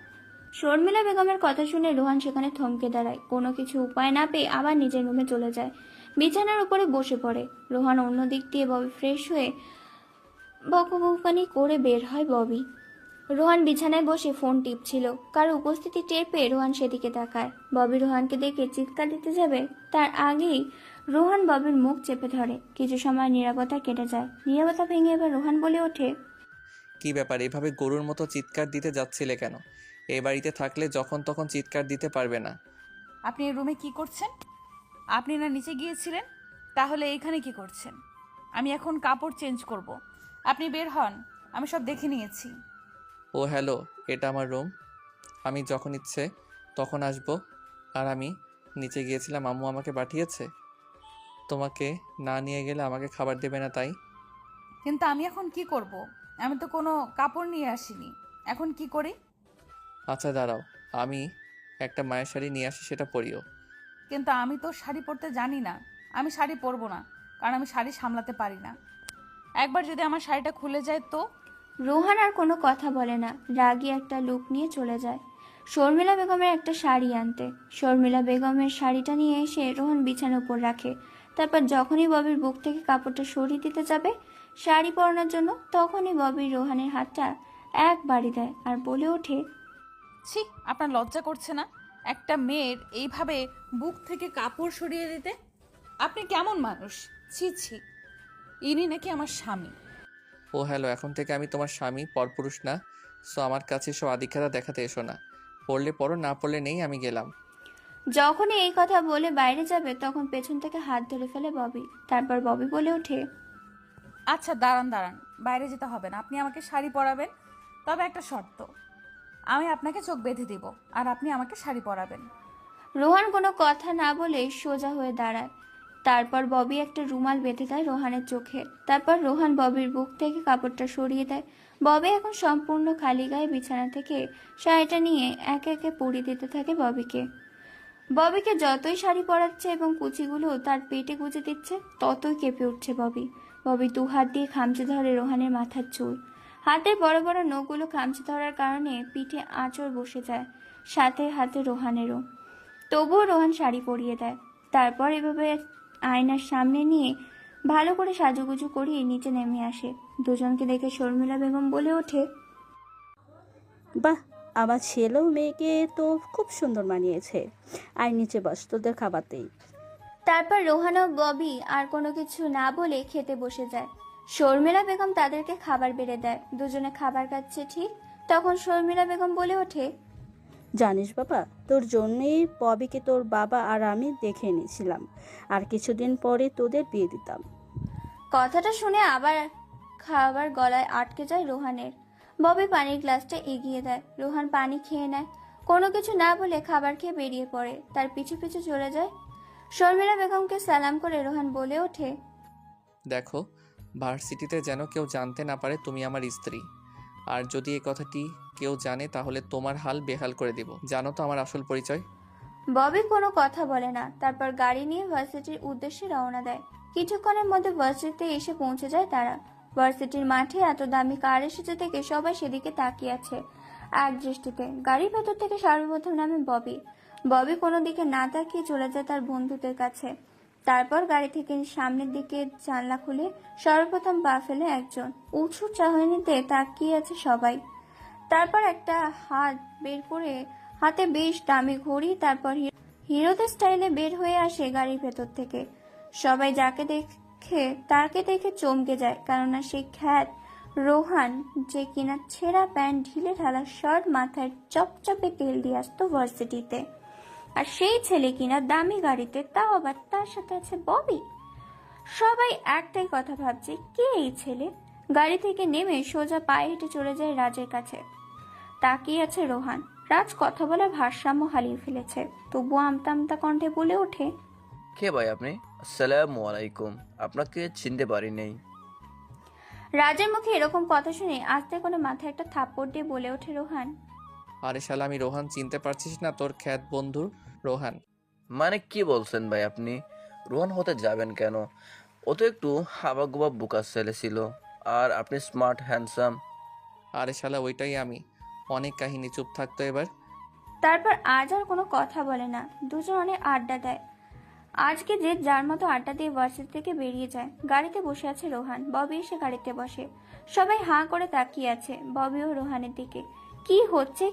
শর্মিলা বেগমের কথা শুনে রোহান সেখানে থমকে দাঁড়ায়। কোনো কিছু উপায় না পেয়ে আবার নিজের রুমে চলে যায়। বিছানার উপরে বসে পড়ে। রোহান অন্য দিক দিয়ে ববি ফ্রেশ হয়ে বকবকানি করে বের হয় ববি। রোহান বিছানায় বসে ফোন টিপছিল। কারো উপস্থিতি টের পেয়ে রোহান সেদিকে তাকায়। ববি রোহানকে দেখে চিৎকার দিতে যাবে, তার আগেই রোহান ববির মুখ চেপে ধরে। কিছু সময় নীরবতা কেটে যায়। নীরবতা ভেঙে এবার রোহান বলে ওঠে, কি ব্যাপার, এভাবে গরুর মতো চিৎকার দিতে যাচ্ছিলে কেন? এই বাড়িতে থাকলে যখন তখন চিৎকার দিতে পারবে না। আপনি এই রুমে কি করছেন? আপনি না নিচে গিয়েছিলেন, তাহলে এখানে কি করছেন? আমি এখন কাপড় চেঞ্জ করব, আপনি বের হন, আমি সব দেখে নিয়েছি। ও হ্যালো, এটা আমার রুম, আমি যখন ইচ্ছে তখন আসবো। আর আমি নিচে গিয়েছিলাম, আম্মু আমাকে পাঠিয়েছে। তোমাকে না নিয়ে গেলে আমাকে খাবার দেবে না, তাই। কিন্তু আমি এখন কি করব? আমি তো কোনো কাপড় নিয়ে আসিনি, এখন কি করি? আচ্ছা দাঁড়াও, আমি একটা মায়ের শাড়ি নিয়ে আসি, সেটা পরিও। কিন্তু আমি তো শাড়ি পরতে জানি না, আমি শাড়ি পরবো না, কারণ আমি শাড়ি সামলাতে পারি না। একবার যদি আমার শাড়িটা খুলে যায় তো? রোহান আর কোনো কথা বলে না, রাগী একটা লুক নিয়ে চলে যায়। শর্মিলা বেগমের একটা শাড়ি আনতে। শর্মিলা বেগমের শাড়িটা নিয়ে এসে রোহন বিছানার উপর রাখে। তারপর যখনই ববির বুক থেকে কাপড়টা সরিয়ে দিতে যাবে শাড়ি পরানোর জন্য, তখনই ববি রোহানের হাতটা এক বাড়ি দেয় আর বলে ওঠে, ছি, আপনার লজ্জা করছে না একটা মেয়ের এইভাবে বুক থেকে কাপড় সরিয়ে দিতে? আপনি কেমন মানুষ? ছি ছি, ইনি নাকি আমার স্বামী। ও হ্যালো, এখন থেকে আমি তোমার স্বামী, পরপুরুষ না। সো আমার কাছে সব আধিক্যতা দেখাতে এসো না। পড়লে পড়ো, না পড়লে নেই, আমি গেলাম। যখনই এই কথা বলে বাইরে যাবে তখন পেছন থেকে হাত ধরে ফেলে ববি। তারপর ববি বলে ওঠে, আচ্ছা দাঁড়ান দাঁড়ান, বাইরে যেতে হবে না, আপনি আমাকে শাড়ি পরাবেন, তবে একটা শর্ত, আমি আপনাকে চোখ বেঁধে দিব আর আপনি আমাকে শাড়ি পরাবেন। রোহান কোনো কথা না বলে সোজা হয়ে দাঁড়ায়। তারপর ববি একটা রুমাল বেঁধে দেয় রোহানের চোখে। তারপর রোহান ববির বুক থেকে কাপড়টা সরিয়ে দেয়। ববি এখন সম্পূর্ণ খালি গায়ে বিছানা থেকে শাড়িটা নিয়ে একে একে পরিয়ে দিতে থাকে ববিকে। ববিকে যতই শাড়ি পরাচ্ছে এবং কুচিগুলো তার পেটে গুঁজে দিচ্ছে ততই কেঁপে উঠছে ববি। ববি দু হাত দিয়ে খামচে ধরে রোহানের মাথার চুল। হাতের বড় বড় নখগুলো খামচে ধরার কারণে পিঠে আঁচড় বসে যায়, সাথে হাতে রোহানেরও। তবুও রোহান শাড়ি পরিয়ে দেয়। তারপর এভাবে আয়নার সামনে নিয়ে ভালো করে সাজুগুজু করিয়ে নিচে নেমে আসে। দুজনকে দেখে শর্মিলা বেগম বলে ওঠে, বাহ, আমার ছেলেও মেয়েকে তো খুব সুন্দর মানিয়েছে। আর নিচে বস, তোদের খাবারতেই। তারপর রোহান ও ববি আর কোনো কিছু না বলে খেতে বসে যায়। শর্মিলা বেগম তাদেরকে খাবার বেড়ে দেয়। দুজনে খাবার খাচ্ছে ঠিক তখন শর্মিলা বেগম বলে ওঠে, জানিস বাবা, তোর জন্যই ববিকে তোর বাবা আর আমি দেখে নিয়েছিলাম, আর কিছুদিন পরে তোদের বিয়ে দিতাম। কথাটা শুনে আবার খাবার গলায় আটকে যায় রোহানের। ববি পানির গ্লাসটা এগিয়ে দেয়। রোহান পানি খেয়ে নেয়। কোনো কিছু না বলে খাবার খেয়ে বেরিয়ে পড়ে। তার পিছু পিছু চলে যায়। শর্মিলা বেগমকে সালাম করে রোহান বলে ওঠে, দেখো, ভার্সিটিতে যেন কেউ জানতে না পারে তুমি আমার স্ত্রী। আর যদি এই কথাটি কেউ জানে তাহলে তোমার হাল বেহাল করে দিব। জানো তো আমার আসল পরিচয়। ববি কোনো কথা বলে না। তারপর গাড়ি নিয়ে ভার্সিটির উদ্দেশ্যে রওনা দেয়। কিছুক্ষণের মধ্যে ভার্সিটিতে এসে পৌঁছে যায় তারা। ভার্সিটির মাঠে এত দামি কার এসেছে থেকে সবাই সেদিকে তাকিয়ে আছে এক দৃষ্টিতে। গাড়ির ভেতর থেকে সর্বপ্রথম নামে ববি। ববি কোনো দিকে না তাকিয়ে চলে যায় তার বন্ধুদের কাছে। তারপর গাড়ি থেকে সামনের দিকে জানলা খুলে সর্বপ্রথম পা ফেলে একজন। উঁচু চাহনিতে তাকিয়ে আছে সবাই। তারপর একটা হাত বের করে হাতে বেশ দামি ঘড়ি, তারপর হিরোদের স্টাইলে বের হয়ে আসে গাড়ির ভেতর থেকে। সবাই যাকে দেখে তাকে দেখে চমকে যায়, কেননা সেই খ্যাত রোহান, যে কিনা ছেঁড়া প্যান্ট, ঢিলে ঢালা শার্ট, মাথায় চপচপে তেল দিয়ে আসতো ভার্সিটিতে। আর সেই ছেলে কিনা দামি গাড়িতে, তাও আবার তার সাথে আছে ববি। সবাই একটাই কথা ভাবছে, কে এই ছেলে? গাড়ি থেকে নেমে সোজা পায়ে হেঁটে চলে যায় রাজের কাছে। তাকিয়ে আছে রোহান। রাজ কথা বলার ভারসাম্য হারিয়ে ফেলেছে, তবুও আমতা আমতা কণ্ঠে বলে ওঠে, কে ভাই আপনি? আসসালামু আলাইকুম, আপনাকে চিনতে পারি নেই। রাজের মুখে এরকম কথা শুনে আস্তে করে মাথায় একটা থাপ্পড় দিয়ে বলে ওঠে রোহান, আরে শালা, আমি রোহান, চিনতে পারছিস না? তোর খ্যাত বন্ধু রোহান। মানে কি বলছেন ভাই আপনি? রোহন হতে যাবেন কেন? ও তো একটু হাবাগোবা বোকা ছেলে ছিল, আর আপনি স্মার্ট হ্যান্ডসাম। আরে শালা, ওইটাই আমি। অনেক কাহিনী, চুপ থাকতো এবার। তারপর আজ আর কোনো কথা বলে না। দুজন অনেক আড্ডা দেয়। আজকে যে যার মতো আড্ডা দিয়ে ভার্সিটি থেকে বেরিয়ে যায়। গাড়িতে বসে আছে রোহান। ববি এসে গাড়িতে বসে। সবাই হাঁ করে তাকিয়ে আছে ববি ও রোহানের দিকে। কি হচ্ছে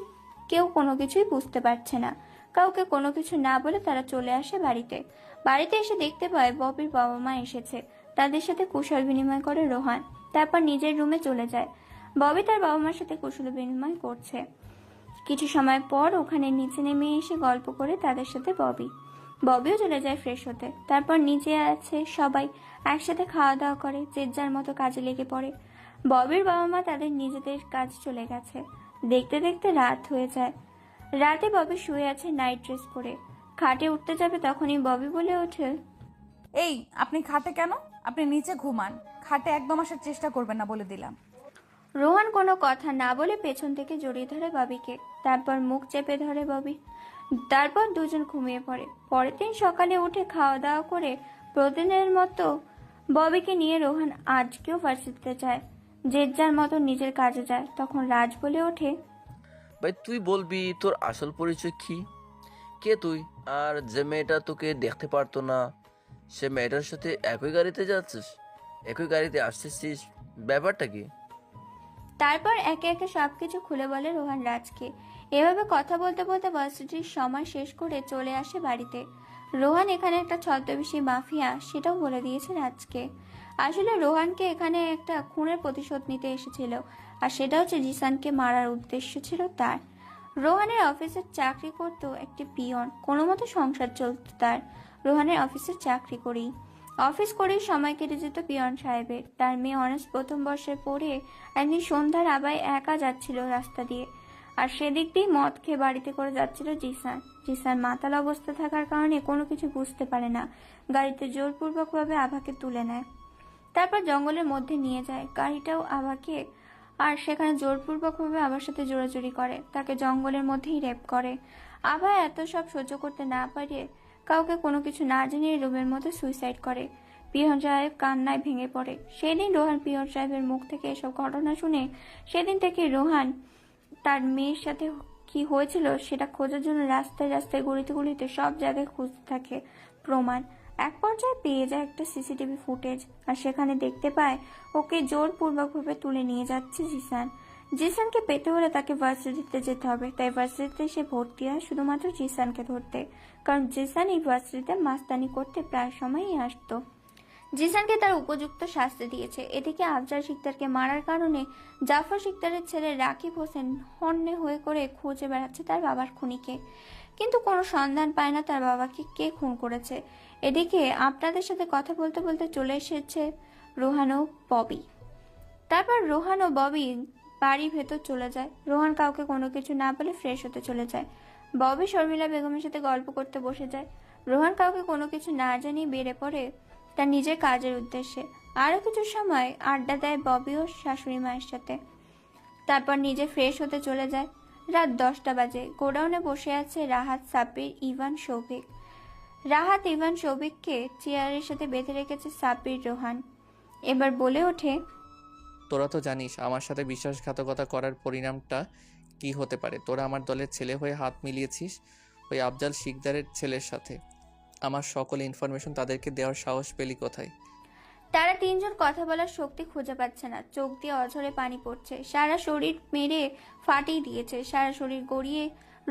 কেউ কোনো কিছুই বুঝতে পারছে না। কাউকে কোনো কিছু না বলে তারা চলে আসে বাড়িতে। বাড়িতে এসে দেখতে পায় ববির বাবা মা এসেছে। তাদের সাথে কুশল বিনিময় করে রোহান। তারপর নিজের রুমে চলে যায়। ববি তার বাবা মার সাথে কুশল বিনিময় করছে। কিছু সময় পর ওখানে নিচে নেমে এসে গল্প করে তাদের সাথে ববিও চলে যায় ফ্রেশ হতে। তারপর নিচে আছে সবাই একসাথে খাওয়া দাওয়া করে, যে যার মতো কাজে লেগে পড়ে। ববির বাবা মা তাদের নিজেদের কাজ চলে গেছে। দেখতে দেখতে রাত হয়ে যায়। রাতে ববি শুয়ে আছে নাইট ড্রেস পরে। খাটে উঠতে যাবে তখনই ববি বলে ওঠে, এই, আপনি খাটে কেন? আপনি নিচে ঘুমান, খাটে একদম আসার চেষ্টা করবেন না বলে দিলাম। রোহান কোনো কথা না বলে পেছন থেকে জড়িয়ে ধরে ববিকে। তারপর মুখ চেপে ধরে ববি। তারপর দুজন ঘুমিয়ে পড়ে। পরের দিন সকালে উঠে খাওয়া দাওয়া করে প্রতিদিনের মতো ববিকে নিয়ে রোহান আজকেও ভার্সিটিতে যায়। যে যার মতো নিজের কাজে যায়। তখন রাজ বলে ওঠে, ভাই তুই বলবি তোর আসল পরিচয় কি? কে তুই? আর যে মেয়েটা তোকে দেখতে পারতো না, সে মেয়েটার সাথে একই গাড়িতে যাচ্ছিস, একই গাড়িতে আসতেছিস, ব্যাপারটা কি? তারপর একে একে সবকিছু খুলে বলে রোহান রাজকে। এভাবে কথা বলতে বলতে ভার্সিটির সময় শেষ করে চলে আসে বাড়িতে। রোহান এখানে একটা ছদ্মবেশী মাফিয়া সেটাও বলে দিয়েছে রাজকে। আসলে রোহানকে এখানে একটা খুনের প্রতিশোধ নিতে এসেছিল, আর সেটা হচ্ছে জিসানকে মারার উদ্দেশ্য ছিল তার। রোহানের অফিসের চাকরি করতো একটি পিয়ন, কোনো মতো সংসার চলতো তার রোহানের অফিসের চাকরি করেই। অফিস করেই সময় কেটে যেত পিয়ন সাহেবের। তার মেয়ে অনার্স প্রথম বর্ষে পড়ে একদিন সন্ধ্যার আবায় একা যাচ্ছিল রাস্তা দিয়ে, আর সেদিক দিয়ে মদ খেয়ে বাড়িতে করে যাচ্ছিল জিসান। জিসান মাতাল অবস্থা থাকার কারণে কোনো কিছু বুঝতে পারে না, গাড়িতে জোরপূর্বকভাবে আভাকে তুলে নেয়। তারপর জঙ্গলের মধ্যে নিয়ে যায় গাড়িটাও আভাকে, আর সেখানে জোরপূর্বকভাবে আভার সাথে জোরাজুরি করে, তাকে জঙ্গলের মধ্যেই রেপ করে। আভা এত সব সহ্য করতে না পারে কাউকে কোনো কিছু না জানিয়ে রুমের মধ্যে সুইসাইড করে। পিয়ন সাহেব কান্নায় ভেঙে পড়ে। সেদিন রোহান পিয়ন সাহেবের মুখ থেকে এসব ঘটনা শুনে সেদিন থেকে রোহান তার মেয়ের সাথে কি হয়েছিল সেটা খোঁজার জন্য রাস্তায় রাস্তায় গলিতে গলিতে সব জায়গায় খুঁজতে থাকে প্রমাণ। এক পর্যায়ে পেয়ে যায় একটা সিসিটিভি ফুটেজ, আর সেখানে দেখতে পায় ওকে জোরপূর্বকভাবে তুলে নিয়ে যাচ্ছে জিসান। জিসানকে পেতে হলে তাকে ভার্সিটিতে যেতে হবে, তাই ভার্সিটিতে সে ভর্তি হয় শুধুমাত্র জিসানকে ধরতে, কারণ জিসান এই ভার্সিটিতে মাস্তানি করতে প্রায় সময়ই আসতো। জিসানকে তার উপযুক্ত শাস্তি দিয়েছে। এদিকে আফজাল শিকদারকে মারার কারণে জাফর শিকদারের ছেলে রাকিব হোসেন হন্যে হয়ে করে খুঁজে বেড়াচ্ছে তার বাবার খুনিকে, কিন্তু কোনো সন্ধান পায় না তার বাবাকে কে খুন করেছে। এদিকে আপনাদের সাথে কথা বলতে বলতে চলে এসেছে রোহান ও ববি। তারপর রোহান ও ববি বাড়ির ভেতর চলে যায়। রোহান কাউকে কোনো কিছু না বলে ফ্রেশ হতে চলে যায়। ববি শর্মিলা বেগমের সাথে গল্প করতে বসে যায়। রোহান কাউকে কোনো কিছু না জানিয়ে বেড়ে পড়ে তার নিজের কাজের উদ্দেশ্যে। আরো কিছু সময় আড্ডা দেয় ববি ও শাশুড়ি মায়ের সাথে, তারপর নিজে ফ্রেশ হতে চলে যায়। রাত 10টা বাজে। গোডাউনে বসে আছে রাহাত, সাব্বির, ইভান, সৌভিক। রাহাত ইভান সৌভিককে চেয়ারের সাথে বেঁধে রেখেছে সাব্বির। রোহান এবার বলে ওঠে, তোরা তো জানিস আমার সাথে বিশ্বাসঘাতকতা করার পরিণামটা কি হতে পারে। তোরা আমার দলের ছেলে হয়ে হাত মিলিয়েছিস ওই আফজাল শিকদারের ছেলের সাথে। আমার সকল ইনফরমেশন তাদেরকে দেওয়ার সাহস পেলি কোথায়? তারা তিনজন কথা বলার শক্তি খুঁজে পাচ্ছে না। চোখ দিয়ে অঝরে পানি পড়ছে, সারা শরীর মেরে ফাটিয়ে দিয়েছে, সারা শরীর গড়িয়ে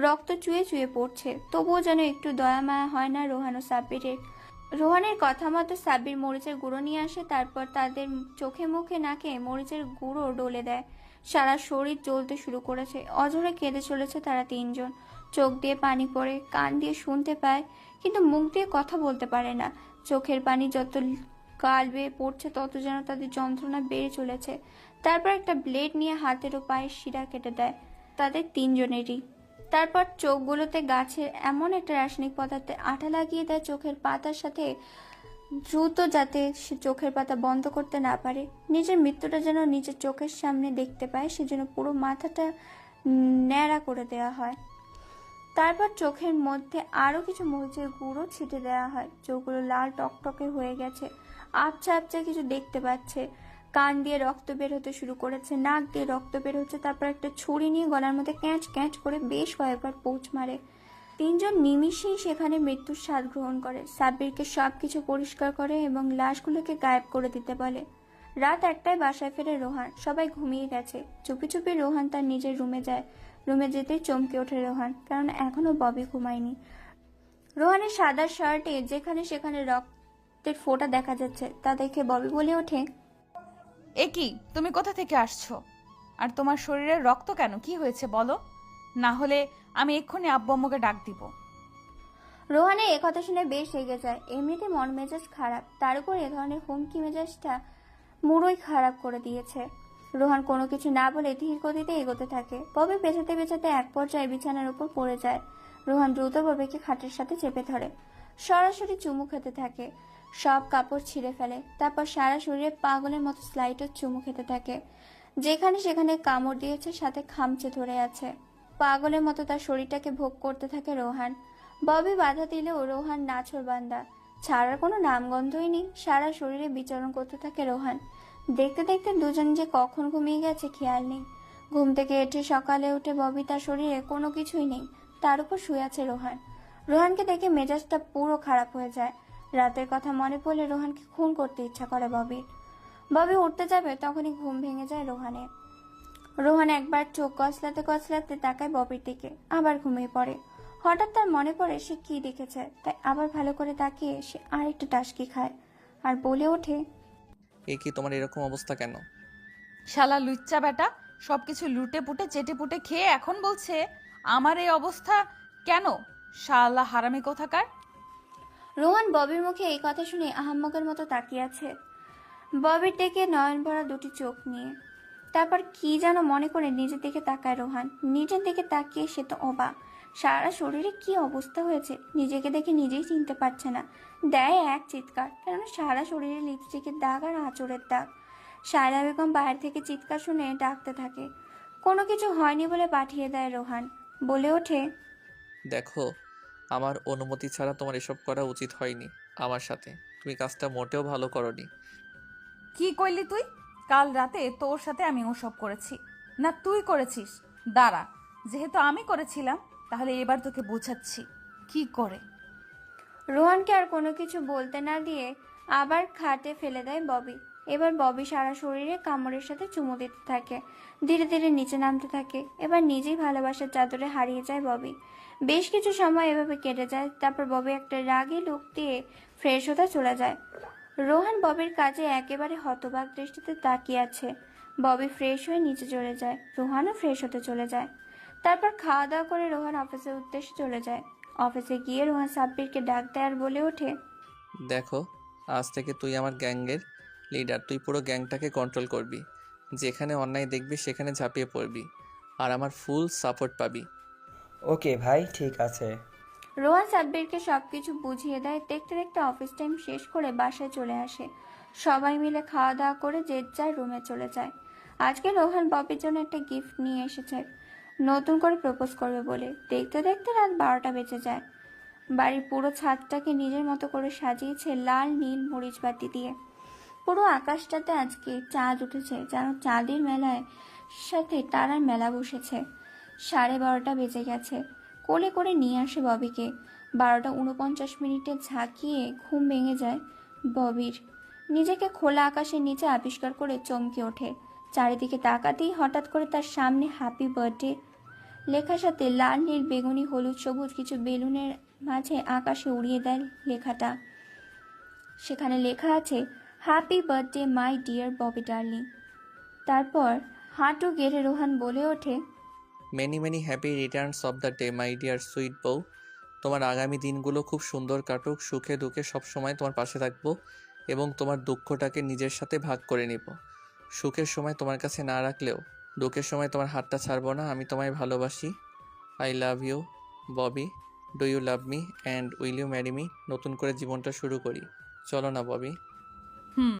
রক্ত চুয়ে চুয়ে পড়ছে। তবুও যেন একটু দয়া মায়া হয় না রোহান ও সাব্বিরের। রোহানের কথা মতো সাব্বির মরিচের গুঁড়ো নিয়ে আসে, তারপর তাদের চোখে মুখে নাকে মরিচের গুঁড়ো ডলে দেয়। সারা শরীর জ্বলতে শুরু করেছে। অঝরে কেঁদে চলেছে তারা তিনজন। চোখ দিয়ে পানি পড়ে, কান দিয়ে শুনতে পায়, কিন্তু মুখ দিয়ে কথা বলতে পারে না। চোখের পানি যত গাল বেয়ে পড়ছে তত যেন তাদের যন্ত্রণা বেড়ে চলেছে। তারপর একটা ব্লেড নিয়ে হাতের ও পায়ের শিরা কেটে দেয় তাদের তিনজনেরই। তারপর চোখগুলোতে গাছের এমন একটা রাসায়নিক পদার্থে আঠা লাগিয়ে দেয় চোখের পাতার সাথে, দ্রুত যাতে সে চোখের পাতা বন্ধ করতে না পারে। নিজের মৃত্যুটা যেন নিজের চোখের সামনে দেখতে পায়, সেজন্য পুরো মাথাটা ন্যাড়া করে দেওয়া হয়। তারপর চোখের মধ্যে আরো কিছু মরিচের গুঁড়ো ছিটে দেওয়া হয়। চোখগুলো লাল টকটকে হয়ে গেছে, আবছা আবছা কিছু দেখতে পাচ্ছে। কান দিয়ে রক্ত বের হতে শুরু করেছে, নাক দিয়ে রক্ত বের হচ্ছে। তারপর একটা ছুরি নিয়ে গলার মধ্যে ক্যাঁচ ক্যাঁচ করে বেশ কয়েকবার পোঁচ মারে। তিনজন নিমিষেই সেখানে মৃত্যুর স্বাদ গ্রহণ করে। সাব্বিরকে সবকিছু পরিষ্কার করে এবং লাশগুলোকে গায়েব করে দিতে বলে। রাত 1টায় বাসায় ফেরে রোহান। সবাই ঘুমিয়ে গেছে। চুপি চুপি রোহান তার নিজের রুমে যায়। রুমে যেতেই চমকে ওঠে রোহান, কারণ এখনো ববি ঘুমায়নি। রোহানের সাদা শার্টে যেখানে সেখানে রক্তের ফোঁটা দেখা যাচ্ছে, তা দেখে ববি বলে ওঠে, এ কি, তুমি কোথা থেকে আসছো? আর তোমার শরীরে রক্ত কেন? কি হয়েছে বলো, না হলে আমি এক্ষুনি আব্বু আম্মুকে ডাক দিব। রোহানের একথা শুনে বেশ রেগে যায়। এমনিতে মন মেজাজ খারাপ, তার উপর এ ধরনের হুমকি মেজাজটা মুড়োই খারাপ করে দিয়েছে। রোহান কোনো কিছু না বলে ধীর গতিতে এগোতে থাকে। ববি পেছাতে পেছাতে এক পর্যায়ে বিছানার উপর পড়ে যায়। রোহান দ্রুত ববিকে খাটের সাথে চেপে ধরে, সরাসরি চুমু খেতে থাকে। সব কাপড় ছিঁড়ে ফেলে, তারপর সারা শরীরে পাগলের মতো স্লাইডের চুমু খেতে থাকে। যেখানে সেখানে কামড় দিয়েছে, সাথে খামচে ধরে আছে। পাগলের মতো তার শরীরটাকে ভোগ করতে থাকে রোহান। ববি বাধা দিলেও রোহান নাছোড়বান্দা, ছাড়ার কোনো নামগন্ধই নেই। সারা শরীরে বিচরণ করতে থাকে রোহান। দেখতে দেখতে দুজন যে কখন ঘুমিয়ে গেছে খেয়াল নেই। ঘুম থেকে এসে সকালে উঠে ববি তার শরীরে কোনো কিছুই নেই, তার উপর শুয়ে আছে রোহান। রোহানকে দেখে মেজাজটা পুরো খারাপ হয়ে যায়। রাতের কথা মনে পড়লে রোহানকে খুন করতে ইচ্ছা করে ববি উঠতে যাবে, তখনই ঘুম ভেঙে যায় রোহানের। রোহান একবার চোখ কচলাতে কচলাতে তাকায় ববির দিকে, আবার ঘুমিয়ে পড়ে। হঠাৎ তার মনে পড়ে সে কি দেখেছে, তাই আবার ভালো করে তাকিয়ে সে আরেকটু টাসকি খায় আর বলে ওঠে, এ কি তোমার এরকম অবস্থা কেন? শালা লুচ্চা বেটা, সবকিছু লুটে পুটে চেটে পুটে খেয়ে এখন বলছে আমার এই অবস্থা কেন? শালা হারামি কোথাকার। রোহান ববির মুখে এই কথা শুনে আহাম্মকের মতো তাকিয়ে আছে ববির দিকে নয়ন ভরা দুটি চোখ নিয়ে। তারপর কি যেন মনে করে নিজের দিকে তাকায় রোহান। নিজের দিকে তাকিয়ে সে তো অবাক, সারা শরীরে কি অবস্থা হয়েছে নিজেকে দেখে নিজেই চিনতে পারছে না। দেয় এক চিৎকার, কেননা সারা শরীরে লিপস্টিকের দাগ আর আঁচড়ের দাগ। সায়রা বেগম বাইরে থেকে চিৎকার শুনে ডাকতে থাকে। কোনো কিছু হয়নি বলে পাঠিয়ে দেয় রোহান, বলে ওঠে, দেখো, আমার অনুমতি ছাড়া তোমার এসব করা উচিত হয়নি আমার সাথে। তুমি কাজটা মোটেও ভালো করনি। কি কইলি তুই? কাল রাতে তোর সাথে আমি ওসব করেছি না তুই করেছিস? দাঁড়া, যেহেতু আমি করেছিলাম তাহলে এবার তোকে বোঝাচ্ছি কি করে। রোহানকে আর কোনো কিছু বলতে না দিয়ে আবার খাটে ফেলে দেয় ববি। এবার ববি সারা শরীরে কামড়ের সাথে চুমু দিতে থাকে, ধীরে ধীরে নিচে নামতে থাকে। এবার নিজেই ভালোবাসার চাদরে হারিয়ে যায় ববি। বেশ কিছু সময় এভাবে কেটে যায়। তারপর ববি একটা রাগী লুক দিয়ে ফ্রেশ হতে চলে যায়। রোহান ববির কাজে একেবারে হতবাক দৃষ্টিতে তাকিয়ে আছে। ববি ফ্রেশ হয়ে নিচে চলে যায়, রোহানও ফ্রেশ হতে চলে যায়। তারপর খাওয়া দাওয়া করে রোহান অফিসের উদ্দেশ্যে চলে যায়। অফিসে গিয়ে রোহান সাব্বিরকে ডাক দেয় আর বলে ওঠে, দেখো, আজ থেকে তুই আমার গ্যাংয়ের লিডার। তুই পুরো গ্যাংটাকে কন্ট্রোল করবি। যেখানে অন্যায় দেখবি সেখানে ঝাঁপিয়ে পড়বি, আর আমার ফুল সাপোর্ট পাবি। ওকে ভাই, ঠিক আছে। রোহান সাব্বিরকে সবকিছু বুঝিয়ে দেয়। দেখতে দেখতে অফিস টাইম শেষ করে বাসায় চলে আসে। সবাই মিলে খাওয়া দাওয়া করে যে যার রুমে চলে যায়। আজকে রোহান ববির জন্য একটা গিফট নিয়ে এসেছে, নতুন করে প্রপোজ করবে বলে। দেখতে দেখতে রাত 12টা বেজে যায়। বাড়ির পুরো ছাদটাকে নিজের মতো করে সাজিয়েছে লাল নীল মরিচ বাতি দিয়ে। পুরো আকাশটাতে আজকে চাঁদ উঠেছে, যেন চাঁদের মেলায় সাথে তারার মেলা বসেছে। 12:30 বেজে গেছে। কোলে করে নিয়ে আসে ববিকে। 12:49 ঝাঁকিয়ে ঘুম ভেঙে যায় ববির। নিজেকে খোলা আকাশের নিচে আবিষ্কার করে চমকে ওঠে। চারিদিকে তাকাতেই হঠাৎ করে তার সামনে হ্যাপি বার্থডে লেখার সাথে লাল নীল বেগুনি হলুদ সবুজ কিছু বেলুনের মাঝে আকাশে উড়িয়ে দেয় লেখাটা। সেখানে লেখা আছে, happy birthday my dear Bobby darling. তারপর হাঁটু গেড়ে রোহান বলে ওঠে, many many happy Returns of the day my dear sweet বউ। তোমার আগামী দিনগুলো খুব সুন্দর কাটুক। সুখে দুঃখে সবসময় তোমার পাশে থাকবো এবং তোমার দুঃখটাকে নিজের সাথে ভাগ করে নিব। সুখের সময় তোমার কাছে না রাখলেও দুঃখের সময় তোমার হাতটা ছাড়বো না। আমি তোমায় ভালোবাসি। I love you Bobby. Do you love me and will you marry me? নতুন করে জীবনটা শুরু করি, চলো না ববি?